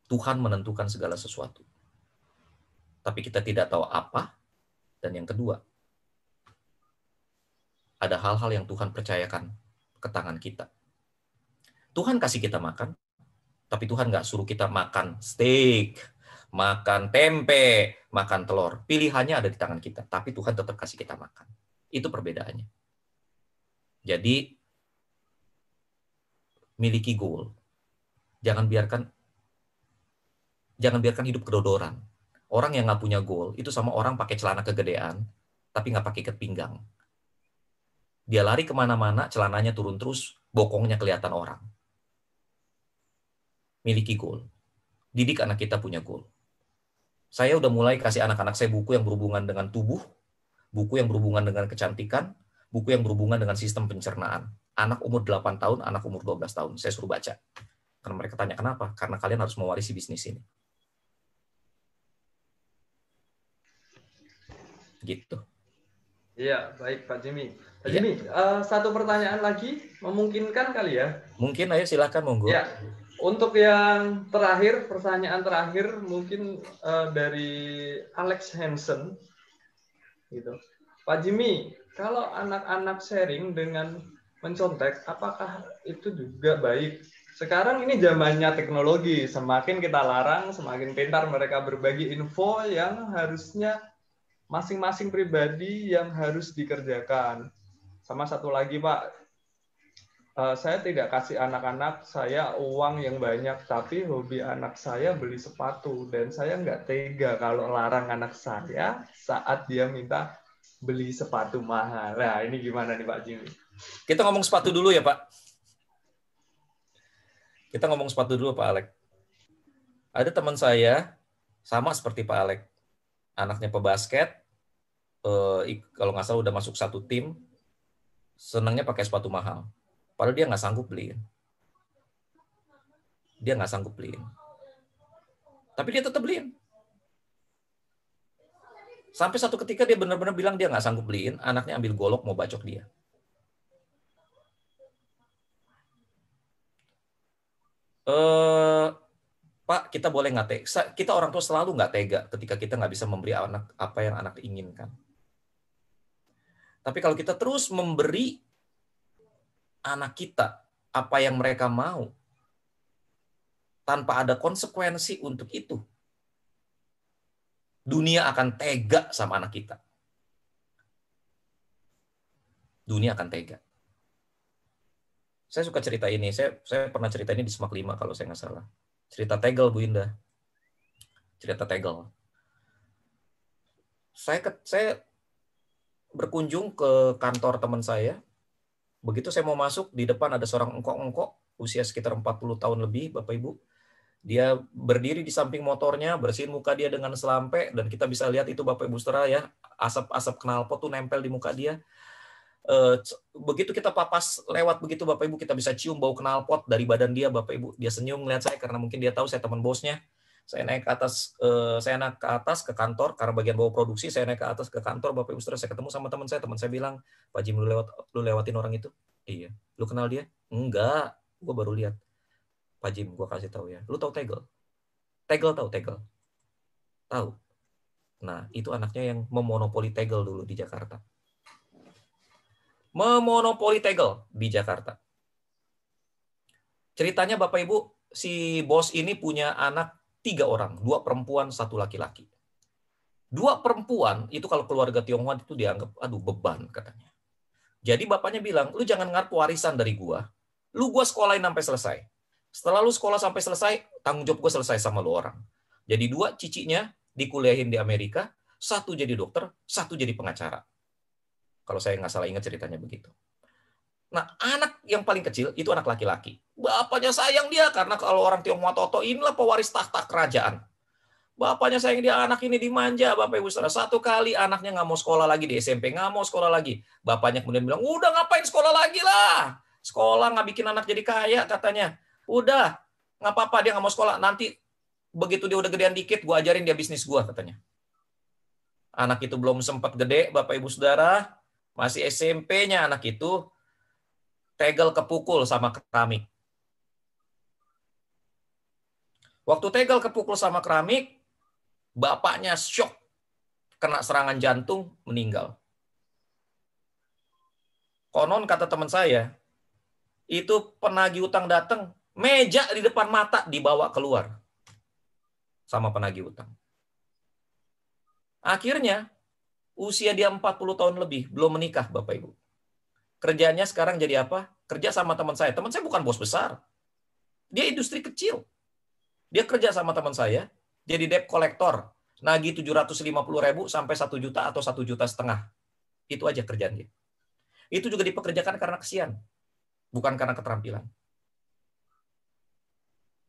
Tuhan menentukan segala sesuatu. Tapi kita tidak tahu apa. Dan yang kedua, ada hal-hal yang Tuhan percayakan ke tangan kita. Tuhan kasih kita makan, tapi Tuhan nggak suruh kita makan steak, makan tempe, makan telur. Pilihannya ada di tangan kita, tapi Tuhan tetap kasih kita makan. Itu perbedaannya. Jadi, miliki goal. Jangan biarkan hidup kedodoran. Orang yang nggak punya goal, itu sama orang pakai celana kegedean, tapi nggak pakai ikat pinggang. Dia lari kemana-mana, celananya turun terus, bokongnya kelihatan orang. Miliki goal. Didik anak kita punya goal. Saya udah mulai kasih anak-anak saya buku yang berhubungan dengan tubuh, buku yang berhubungan dengan kecantikan, buku yang berhubungan dengan sistem pencernaan. Anak umur 8 tahun, anak umur 12 tahun. Saya suruh baca. Karena mereka tanya, kenapa? Karena kalian harus mewarisi bisnis ini. Gitu. Iya, baik Pak Jimmy. Pak Jimmy, satu pertanyaan lagi, memungkinkan kali ya? Mungkin, ayo silakan, monggo. Ya, untuk yang terakhir, pertanyaan terakhir mungkin dari Alex Hansen. Gitu. Pak Jimmy, kalau anak-anak sharing dengan mencontek, apakah itu juga baik? Sekarang ini zamannya teknologi, semakin kita larang, semakin pintar mereka berbagi info yang harusnya masing-masing pribadi yang harus dikerjakan. Sama satu lagi, Pak, saya tidak kasih anak-anak saya uang yang banyak, tapi hobi anak saya beli sepatu, dan saya nggak tega kalau larang anak saya saat dia minta beli sepatu mahal. Nah, ini gimana nih Pak Jimmy? Kita ngomong sepatu dulu ya, Pak. Kita ngomong sepatu dulu, Pak Alek. Ada teman saya, sama seperti Pak Alek. Anaknya pebasket, kalau nggak salah udah masuk satu tim, senangnya pakai sepatu mahal. Padahal dia nggak sanggup beliin. Tapi dia tetap beliin. Sampai satu ketika dia benar-benar bilang dia nggak sanggup beliin, anaknya ambil golok mau bacok dia. Pak, kita boleh nggak tega? Kita orang tua selalu nggak tega ketika kita nggak bisa memberi anak apa yang anak inginkan. Tapi kalau kita terus memberi anak kita apa yang mereka mau, tanpa ada konsekuensi untuk itu, dunia akan tega sama anak kita. Dunia akan tega. Saya suka cerita ini. Saya pernah cerita ini di Semak 5 kalau saya nggak salah. Cerita Tegel, Bu Indah. Cerita Tegel. Saya berkunjung ke kantor teman saya. Begitu saya mau masuk, di depan ada seorang engkok-engkok, usia sekitar 40 tahun lebih, Bapak Ibu. Dia berdiri di samping motornya, bersihin muka dia dengan selampe, dan kita bisa lihat itu Bapak Ibu Saudara ya, asap knalpot tuh nempel di muka dia. Begitu kita papas lewat begitu Bapak Ibu, kita bisa cium bau knalpot dari badan dia, Bapak Ibu. Dia senyum melihat saya karena mungkin dia tahu saya teman bosnya. Saya naik ke atas ke kantor karena bagian bawah produksi. Saya naik ke atas ke kantor, Bapak Ibu Saudara, saya ketemu sama teman saya bilang, "Pak Jim, lu lewatin orang itu?" "Iya." "Lu kenal dia?" "Enggak, gua baru lihat." "Pak Jim, gua kasih tahu ya. Lu tahu Tegel?" "Tegel tahu, Tegel." "Tahu." Nah, itu anaknya yang memonopoli Tegel dulu di Jakarta. Memonopoli Tegel di Jakarta. Ceritanya Bapak Ibu, si bos ini punya anak 3 orang, 2 perempuan, 1 laki-laki. 2 perempuan itu kalau keluarga Tionghoa itu dianggap beban katanya. Jadi bapaknya bilang, "Lu jangan ngarep warisan dari gua. Lu gua sekolahin sampai selesai. Setelah lu sekolah sampai selesai, tanggung jawab gua selesai sama lu orang." Jadi 2 cicinya dikuliahin di Amerika, 1 jadi dokter, 1 jadi pengacara. Kalau saya nggak salah ingat ceritanya begitu. Nah, anak yang paling kecil itu anak laki-laki. Bapaknya sayang dia karena kalau orang Tionghoa Toto inilah pewaris tahta kerajaan. Bapaknya sayang dia, anak ini dimanja, Bapak Ibu Saudara. 1 kali anaknya nggak mau sekolah lagi di SMP, nggak mau sekolah lagi. Bapaknya kemudian bilang, "Udah ngapain sekolah lagi lah? Sekolah nggak bikin anak jadi kaya," katanya. "Udah, nggak apa-apa dia nggak mau sekolah. Nanti begitu dia udah gedean dikit, gue ajarin dia bisnis gue," katanya. Anak itu belum sempat gede, Bapak Ibu Saudara. Masih SMP-nya anak itu, Tegel kepukul sama keramik. Waktu Tegel kepukul sama keramik, bapaknya syok, kena serangan jantung, meninggal. Konon kata teman saya, itu penagih utang datang, meja di depan mata dibawa keluar sama penagih utang. Akhirnya, usia dia 40 tahun lebih, belum menikah, Bapak Ibu. Kerjanya sekarang jadi apa? Kerja sama teman saya. Teman saya bukan bos besar. Dia industri kecil. Dia kerja sama teman saya, jadi debt collector. Nagih 750.000 sampai 1 juta atau 1,5 juta. Itu aja kerjaan dia. Itu juga dipekerjakan karena kesian, bukan karena keterampilan.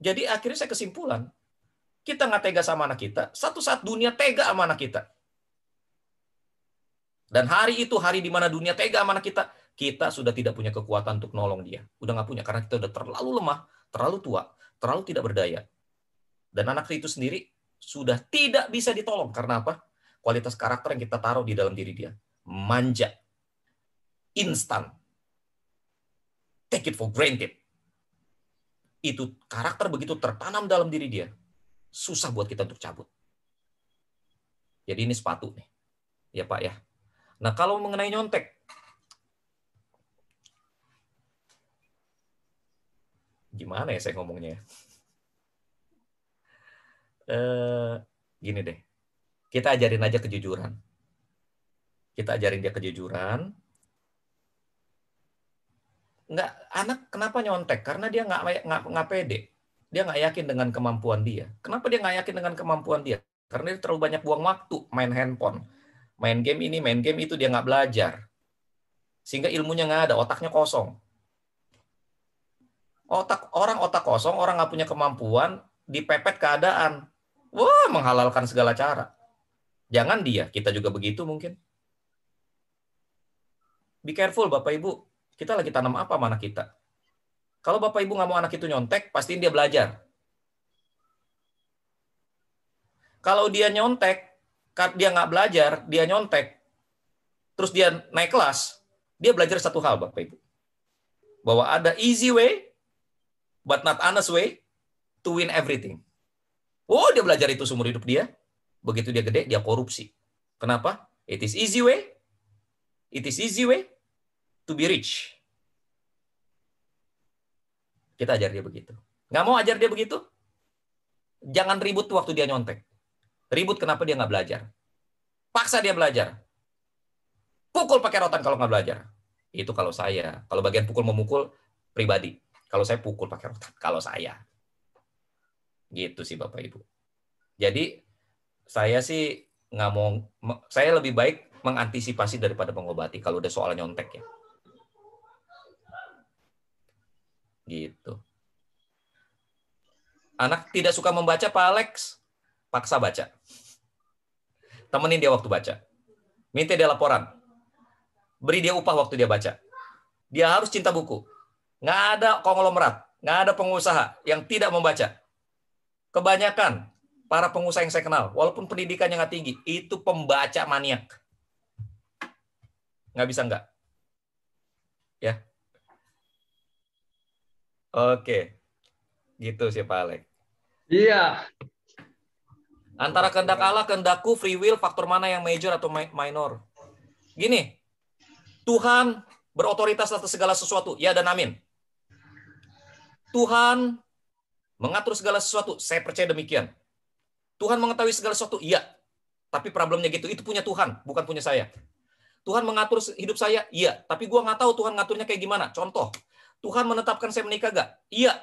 Jadi akhirnya saya kesimpulan, kita nggak tega sama anak kita, satu saat dunia tega sama anak kita. Dan hari itu, hari di mana dunia tega sama anak kita sudah tidak punya kekuatan untuk nolong dia. Udah nggak punya, karena kita udah terlalu lemah, terlalu tua, terlalu tidak berdaya. Dan anak itu sendiri sudah tidak bisa ditolong. Karena apa? Kualitas karakter yang kita taruh di dalam diri dia. Manja. Instan. Take it for granted. Itu karakter begitu tertanam dalam diri dia. Susah buat kita untuk cabut. Jadi ini sepatu nih. Ya Pak ya. Nah kalau mengenai nyontek. Gimana ya saya ngomongnya? Gini deh. Kita ajarin aja kejujuran. Kita ajarin dia kejujuran. Anak kenapa nyontek? Karena dia nggak pede. Dia nggak yakin dengan kemampuan dia. Kenapa dia nggak yakin dengan kemampuan dia? Karena dia terlalu banyak buang waktu main handphone. Main game ini, main game itu, dia nggak belajar. Sehingga ilmunya nggak ada, otaknya kosong. Otak kosong, orang nggak punya kemampuan, dipepet keadaan. Wah, menghalalkan segala cara. Jangan dia, kita juga begitu mungkin. Be careful Bapak Ibu. Kita lagi tanam apa sama anak kita? Kalau Bapak Ibu nggak mau anak itu nyontek, pastiin dia belajar. Kalau dia nyontek, dia nggak belajar, dia nyontek, terus dia naik kelas, dia belajar satu hal Bapak Ibu. Bahwa ada easy way, but not honest way, to win everything. Oh, dia belajar itu seumur hidup dia. Begitu dia gede, dia korupsi. Kenapa? It is easy way, It is easy way to be rich. Kita ajar dia begitu. Nggak mau ajar dia begitu? Jangan ribut waktu dia nyontek. Ribut kenapa dia nggak belajar. Paksa dia belajar. Pukul pakai rotan kalau nggak belajar. Itu kalau saya. Kalau bagian pukul memukul, pribadi. Kalau saya pukul pakai rotan. Kalau saya. Gitu sih Bapak Ibu. Jadi, saya sih nggak mau, saya lebih baik mengantisipasi daripada mengobati kalau udah soal nyontek ya. Gitu. Anak tidak suka membaca, Pak Alex, paksa baca. Temenin dia waktu baca. Minta dia laporan. Beri dia upah waktu dia baca. Dia harus cinta buku. Nggak ada konglomerat, nggak ada pengusaha yang tidak membaca. Kebanyakan para pengusaha yang saya kenal, walaupun pendidikannya nggak tinggi, itu pembaca maniak. Nggak bisa nggak. Ya. Oke. Gitu sih Pak Alex. Iya. Antara kehendak Allah, kehendakku, free will, faktor mana yang major atau minor? Gini, Tuhan berotoritas atas segala sesuatu, ya dan amin. Tuhan mengatur segala sesuatu, saya percaya demikian. Tuhan mengetahui segala sesuatu, iya. Tapi problemnya gitu, itu punya Tuhan, bukan punya saya. Tuhan mengatur hidup saya, iya. Tapi gue nggak tahu Tuhan ngaturnya kayak gimana. Contoh, Tuhan menetapkan saya menikah gak? Iya.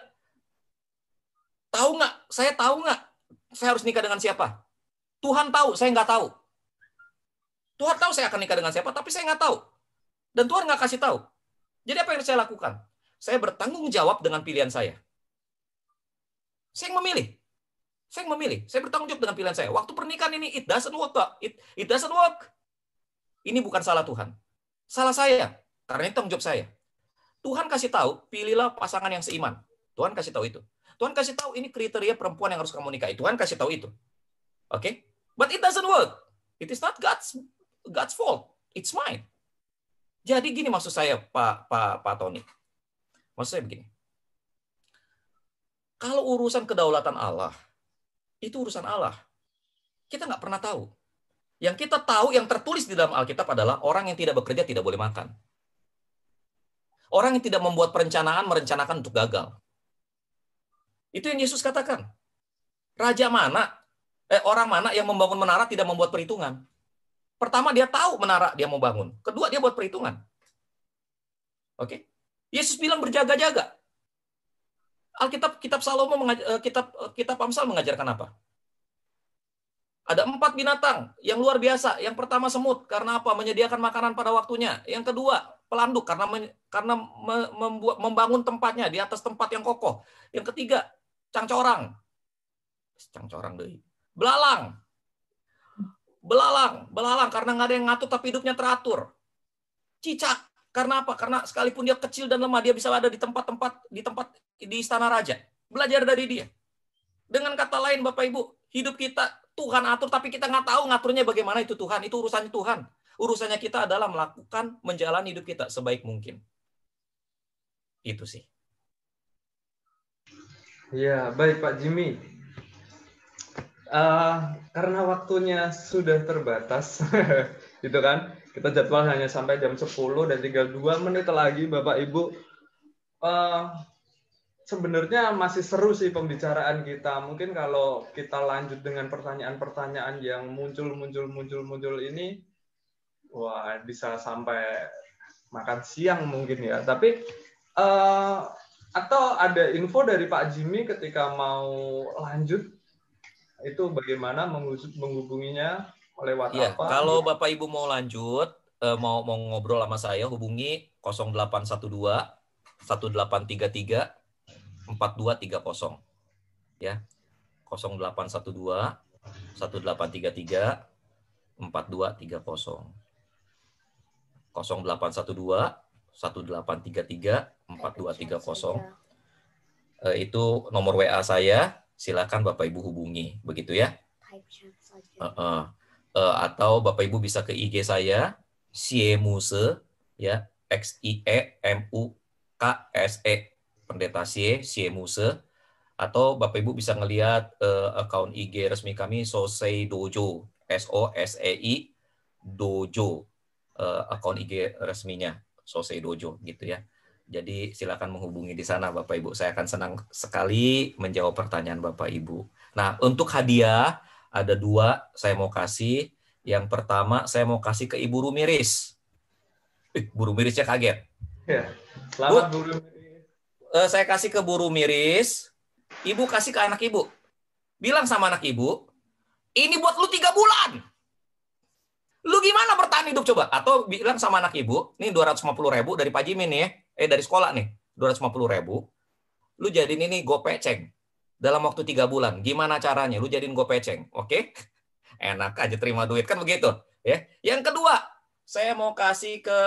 Tahu nggak? Saya tahu nggak? Saya harus nikah dengan siapa? Tuhan tahu, saya nggak tahu. Tuhan tahu saya akan nikah dengan siapa, tapi saya nggak tahu. Dan Tuhan nggak kasih tahu. Jadi apa yang saya lakukan? Saya bertanggung jawab dengan pilihan saya. Saya yang memilih. Saya yang memilih. Saya bertanggung jawab dengan pilihan saya. Waktu pernikahan ini, it doesn't work. It doesn't work. Ini bukan salah Tuhan. Salah saya. Karena itu tanggung jawab saya. Tuhan kasih tahu, pilihlah pasangan yang seiman. Tuhan kasih tahu itu. Tuhan kasih tahu, ini kriteria perempuan yang harus kamu nikahi. Tuhan kasih tahu itu. Oke? Okay? But it doesn't work. It is not God's fault. It's mine. Jadi gini maksud saya, Pak Tony. Maksud saya begini. Kalau urusan kedaulatan Allah, itu urusan Allah. Kita nggak pernah tahu. Yang kita tahu, yang tertulis di dalam Alkitab adalah orang yang tidak bekerja tidak boleh makan. Orang yang tidak membuat perencanaan, merencanakan untuk gagal. Itu yang Yesus katakan. Raja mana, orang mana yang membangun menara tidak membuat perhitungan. Pertama, dia tahu menara dia mau bangun. Kedua, dia buat perhitungan. Oke? Yesus bilang berjaga-jaga. Alkitab, kitab Salomo, kitab Amsal mengajarkan apa? Ada 4 binatang yang luar biasa. Yang pertama semut, karena apa? Menyediakan makanan pada waktunya. Yang kedua, pelanduk, karena membangun tempatnya di atas tempat yang kokoh. Yang ketiga, cangcorang deh. Belalang, karena nggak ada yang ngatur tapi hidupnya teratur. Cicak, karena apa? Karena sekalipun dia kecil dan lemah, dia bisa ada di tempat di istana raja. Belajar dari dia. Dengan kata lain, Bapak Ibu, hidup kita Tuhan atur, tapi kita nggak tahu ngaturnya bagaimana. Itu Tuhan, itu urusannya Tuhan. Urusannya kita adalah menjalani hidup kita sebaik mungkin. Itu sih. Ya, baik Pak Jimmy. Karena waktunya sudah terbatas, gitu kan? Kita jadwal hanya sampai jam 10 dan tinggal 2 menit lagi, Bapak Ibu. Sebenarnya masih seru sih pembicaraan kita. Mungkin kalau kita lanjut dengan pertanyaan-pertanyaan yang muncul ini, wah bisa sampai makan siang mungkin ya. Tapi atau ada info dari Pak Jimmy ketika mau lanjut itu bagaimana menghubunginya lewat ya, apa? Kalau Bapak Ibu mau lanjut, mau ngobrol sama saya, hubungi 0812 1833 4230 ya. 0812 1833 4230. 0812 1833 4230. Itu nomor WA saya. Silakan Bapak Ibu hubungi, begitu ya. Atau Bapak Ibu bisa ke IG saya, Siemuse ya, XIEMUKSE, Pendeta Siemuse. Atau Bapak Ibu bisa ngelihat akun IG resmi kami, Sosei Dojo, SOSEI Dojo. akun IG resminya Sosei Dojo gitu ya. Jadi silakan menghubungi di sana Bapak Ibu. Saya akan senang sekali menjawab pertanyaan Bapak Ibu. Nah, untuk hadiah ada 2 saya mau kasih. Yang pertama saya mau kasih ke Ibu Rumiris. Bu Rumirisnya kaget. Ya, selamat Bu Rumiris. Saya kasih ke Bu Rumiris. Ibu kasih ke anak Ibu. Bilang sama anak Ibu, ini buat lu 3 bulan. Lu gimana bertahan hidup coba? Atau bilang sama anak Ibu, nih 250.000 dari Pak Jimin nih ya. Dari sekolah nih, 250.000. Lu jadiin ini gopeceng. Dalam waktu 3 bulan. Gimana caranya? Lu jadiin gopeceng. Oke? Enak aja terima duit. Kan begitu. Ya. Yang kedua, saya mau kasih ke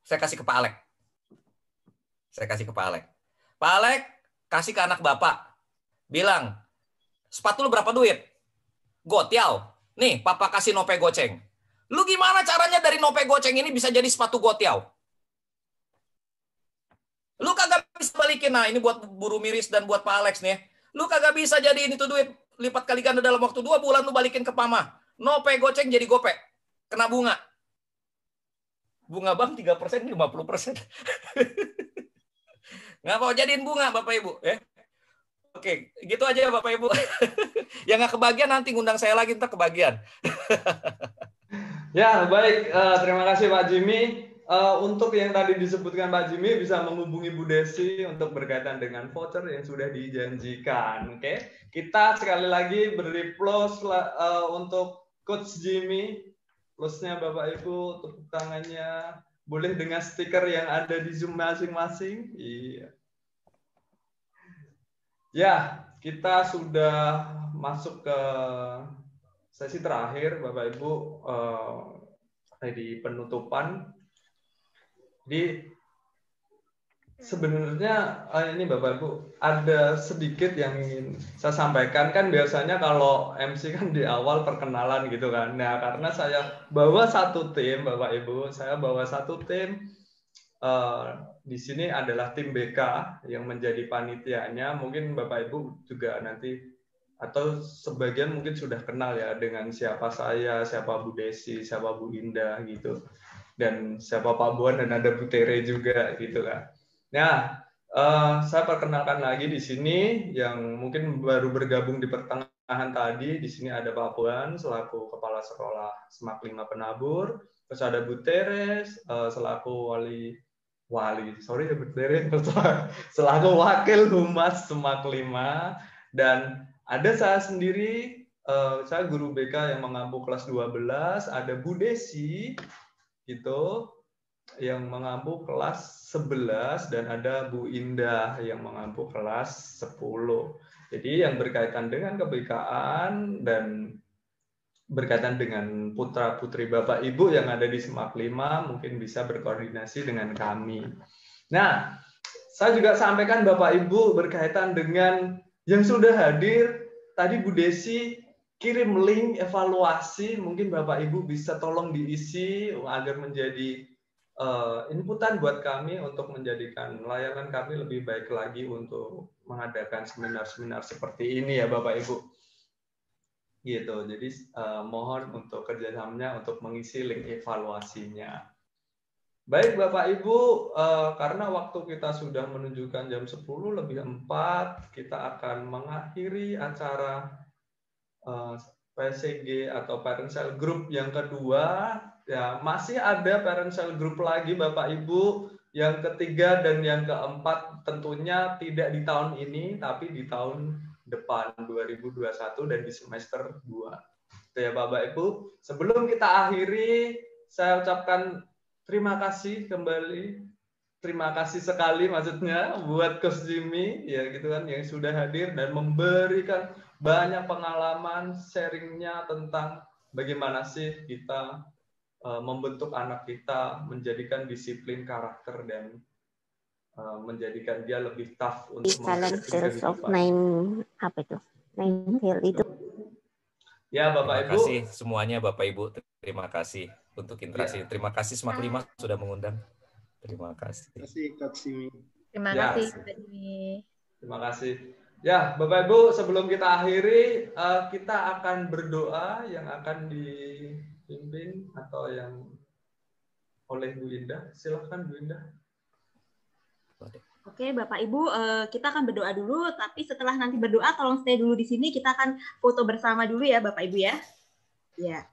saya kasih ke Pak Alek. Saya kasih ke Pak Alek. Pak Alek kasih ke anak Bapak. Bilang, sepatu lu berapa duit? Gotiao. Nih, Papa kasih nope goceng. Lu gimana caranya dari nope goceng ini bisa jadi sepatu gotiao? Lu kagak bisa balikin. Nah, ini buat Bu Rumiris dan buat Pak Alex nih. Lu kagak bisa jadiin itu duit lipat kali ganda dalam waktu 2 bulan lu balikin ke Pama. Nope goceng jadi gope. Kena bunga. Bunga bank 3%, 50%. Nggak mau jadiin bunga, Bapak Ibu. Oke, gitu aja ya Bapak Ibu. Yang nggak kebagian nanti ngundang saya lagi, ntar kebagian. Ya, baik. Terima kasih Pak Jimmy. Untuk yang tadi disebutkan Pak Jimmy, bisa menghubungi Bu Desi untuk berkaitan dengan voucher yang sudah dijanjikan. Oke, kita sekali lagi beri plus untuk Coach Jimmy. Plusnya Bapak Ibu, tepuk tangannya. Boleh dengan stiker yang ada di Zoom masing-masing. Iya. Ya, kita sudah masuk ke sesi terakhir, Bapak Ibu, di penutupan. Jadi sebenarnya ini Bapak Ibu ada sedikit yang ingin saya sampaikan. Kan biasanya kalau MC kan di awal perkenalan gitu kan. Nah, karena saya bawa satu tim Bapak Ibu, saya bawa satu tim. Di sini adalah tim BK yang menjadi panitianya. Mungkin Bapak Ibu juga nanti atau sebagian mungkin sudah kenal ya dengan siapa saya, siapa Bu Desi, siapa Bu Indah gitu. Dan siapa Pak Buan dan ada Bu Tere juga gitu kan. Nah, saya perkenalkan lagi di sini yang mungkin baru bergabung di pertengahan tadi. Di sini ada Pak Buan selaku Kepala Sekolah Semak 5 Penabur. Terus ada Bu Tere selaku selaku Wakil Humas Semak 5. Dan ada saya sendiri, saya guru BK yang mengampu kelas 12. Ada Bu Desi gitu yang mengampu kelas 11 dan ada Bu Indah yang mengampu kelas 10. Jadi yang berkaitan dengan kebekaan dan berkaitan dengan putra-putri Bapak Ibu yang ada di Semak 5 mungkin bisa berkoordinasi dengan kami. Nah, saya juga sampaikan Bapak Ibu berkaitan dengan yang sudah hadir. Tadi Bu Desi kirim link evaluasi, mungkin Bapak Ibu bisa tolong diisi agar menjadi inputan buat kami untuk menjadikan layanan kami lebih baik lagi untuk mengadakan seminar-seminar seperti ini ya Bapak Ibu. Gitu. Jadi mohon untuk kerjasamanya untuk mengisi link evaluasinya. Baik Bapak Ibu, karena waktu kita sudah menunjukkan jam 10:04, kita akan mengakhiri acara PCG atau Parent Cell Group yang kedua. Ya, masih ada Parent Cell Group lagi Bapak Ibu, yang ketiga dan yang keempat tentunya tidak di tahun ini tapi di tahun depan 2021 dan di semester 2. Itu ya Bapak Ibu. Sebelum kita akhiri, saya ucapkan terima kasih kembali. Terima kasih sekali maksudnya buat Coach Jimmy ya gitu kan yang sudah hadir dan memberikan banyak pengalaman sharingnya tentang bagaimana sih kita membentuk anak kita, menjadikan disiplin karakter dan menjadikan dia lebih tough untuk menghadapi kehidupan. Itu. Ya Bapak Terima Ibu. kasih semuanya Bapak Ibu. Terima kasih untuk interaksi. Ya. Terima kasih Semak 5 sudah mengundang. Terima kasih. Terima kasih Coach Jimmy. Terima kasih Pak Jimmy. Terima kasih. Ya, Bapak Ibu, sebelum kita akhiri, kita akan berdoa yang akan dipimpin atau yang oleh Bu Indah. Silahkan Bu Indah. Oke, Bapak Ibu, kita akan berdoa dulu, tapi setelah nanti berdoa, tolong stay dulu di sini. Kita akan foto bersama dulu ya, Bapak Ibu ya. Ya.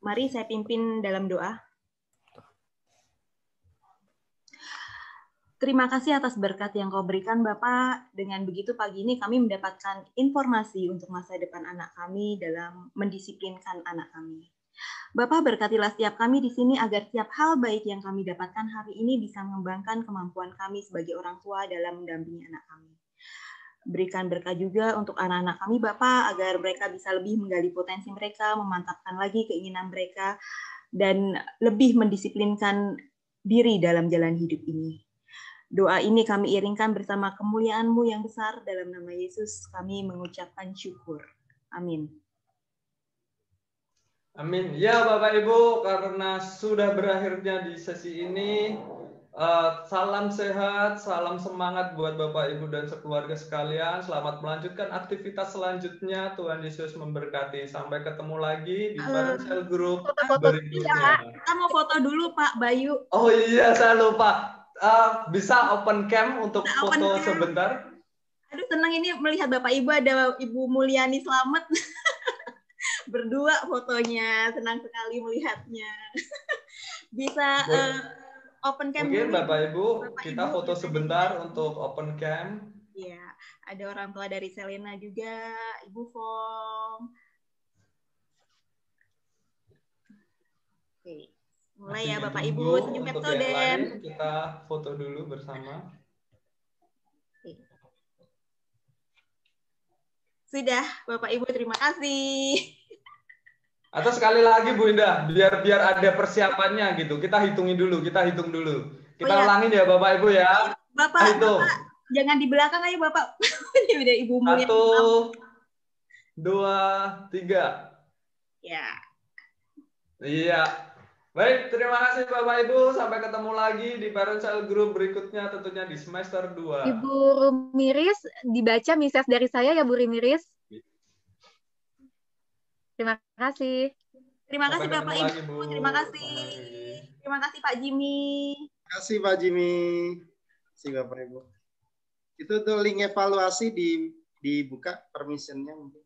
Mari saya pimpin dalam doa. Terima kasih atas berkat yang kau berikan, Bapak. Dengan begitu pagi ini kami mendapatkan informasi untuk masa depan anak kami dalam mendisiplinkan anak kami. Bapak berkatilah setiap kami di sini agar setiap hal baik yang kami dapatkan hari ini bisa mengembangkan kemampuan kami sebagai orang tua dalam mendampingi anak kami. Berikan berkat juga untuk anak-anak kami, Bapak, agar mereka bisa lebih menggali potensi mereka, memantapkan lagi keinginan mereka, dan lebih mendisiplinkan diri dalam jalan hidup ini. Doa ini kami iringkan bersama kemuliaan-Mu yang besar dalam nama Yesus kami mengucapkan syukur. Amin. Amin. Ya Bapak Ibu, karena sudah berakhirnya di sesi ini, salam sehat, salam semangat buat Bapak Ibu dan sekeluarga sekalian. Selamat melanjutkan aktivitas selanjutnya. Tuhan Yesus memberkati. Sampai ketemu lagi di Bareng Group berikutnya. Kita mau foto dulu Pak Bayu. Oh iya, saya lupa. Bisa open cam untuk Bisa foto open cam. sebentar? Aduh, senang ini melihat Bapak Ibu, ada Ibu Mulyani Slamet. Berdua fotonya, senang sekali melihatnya. Bisa open cam mungkin dulu. Bapak Ibu, Bapak kita Ibu, foto sebentar untuk open cam. Iya, ada orang tua dari Selena juga, Ibu Fong. Oke, mulai ya Bapak Ibu, senyum untuk Pepsodent. yang lain kita foto dulu bersama. Sudah, Bapak Ibu, terima kasih. Atau sekali lagi Bu Indah, biar ada persiapannya gitu. Kita hitung dulu. Kita ulangin ya Bapak Ibu ya. Bapak, jangan di belakang aja Bapak. Ini udah Ibu Mulyani. 1, 2, 3. Ya. Iya. Baik, terima kasih Bapak Ibu. Sampai ketemu lagi di Bareng Group berikutnya, tentunya di semester 2. Ibu Rumiris, dibaca mises dari saya ya Bu Rumiris. Terima kasih. Terima kasih Bapak Ibu. Terima kasih. Terima kasih Pak Jimmy. Terima kasih Pak Jimmy. Terima kasih Bapak Ibu. Itu tuh link evaluasi dibuka permissionnya mungkin.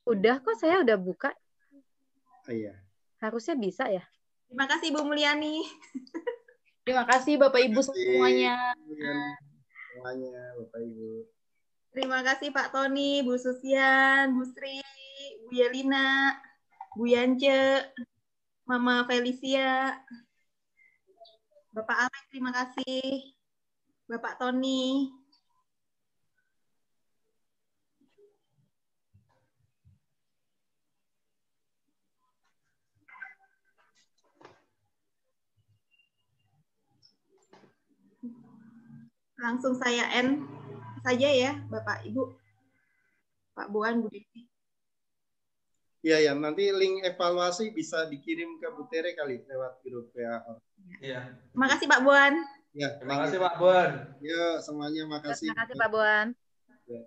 Udah kok, saya udah buka. Oh iya. Harusnya bisa ya. Terima kasih Ibu Mulyani. Terima kasih Bapak Ibu semuanya. Semuanya Bapak Ibu. Terima kasih Pak Tony, Bu Susian, Bu Sri, Bu Yelina, Bu Yance, Mama Felicia, Bapak Alex, terima kasih. Bapak Tony. Langsung saya end saja ya, Bapak Ibu, Pak Buan, Bu Devi. Iya ya, nanti link evaluasi bisa dikirim ke Bu Tere kali lewat grup WA. Iya. Terima kasih Pak Buan. Ya, terima kasih Pak Buan. Yuk semuanya makasih. Terima kasih Pak Buan. Ya.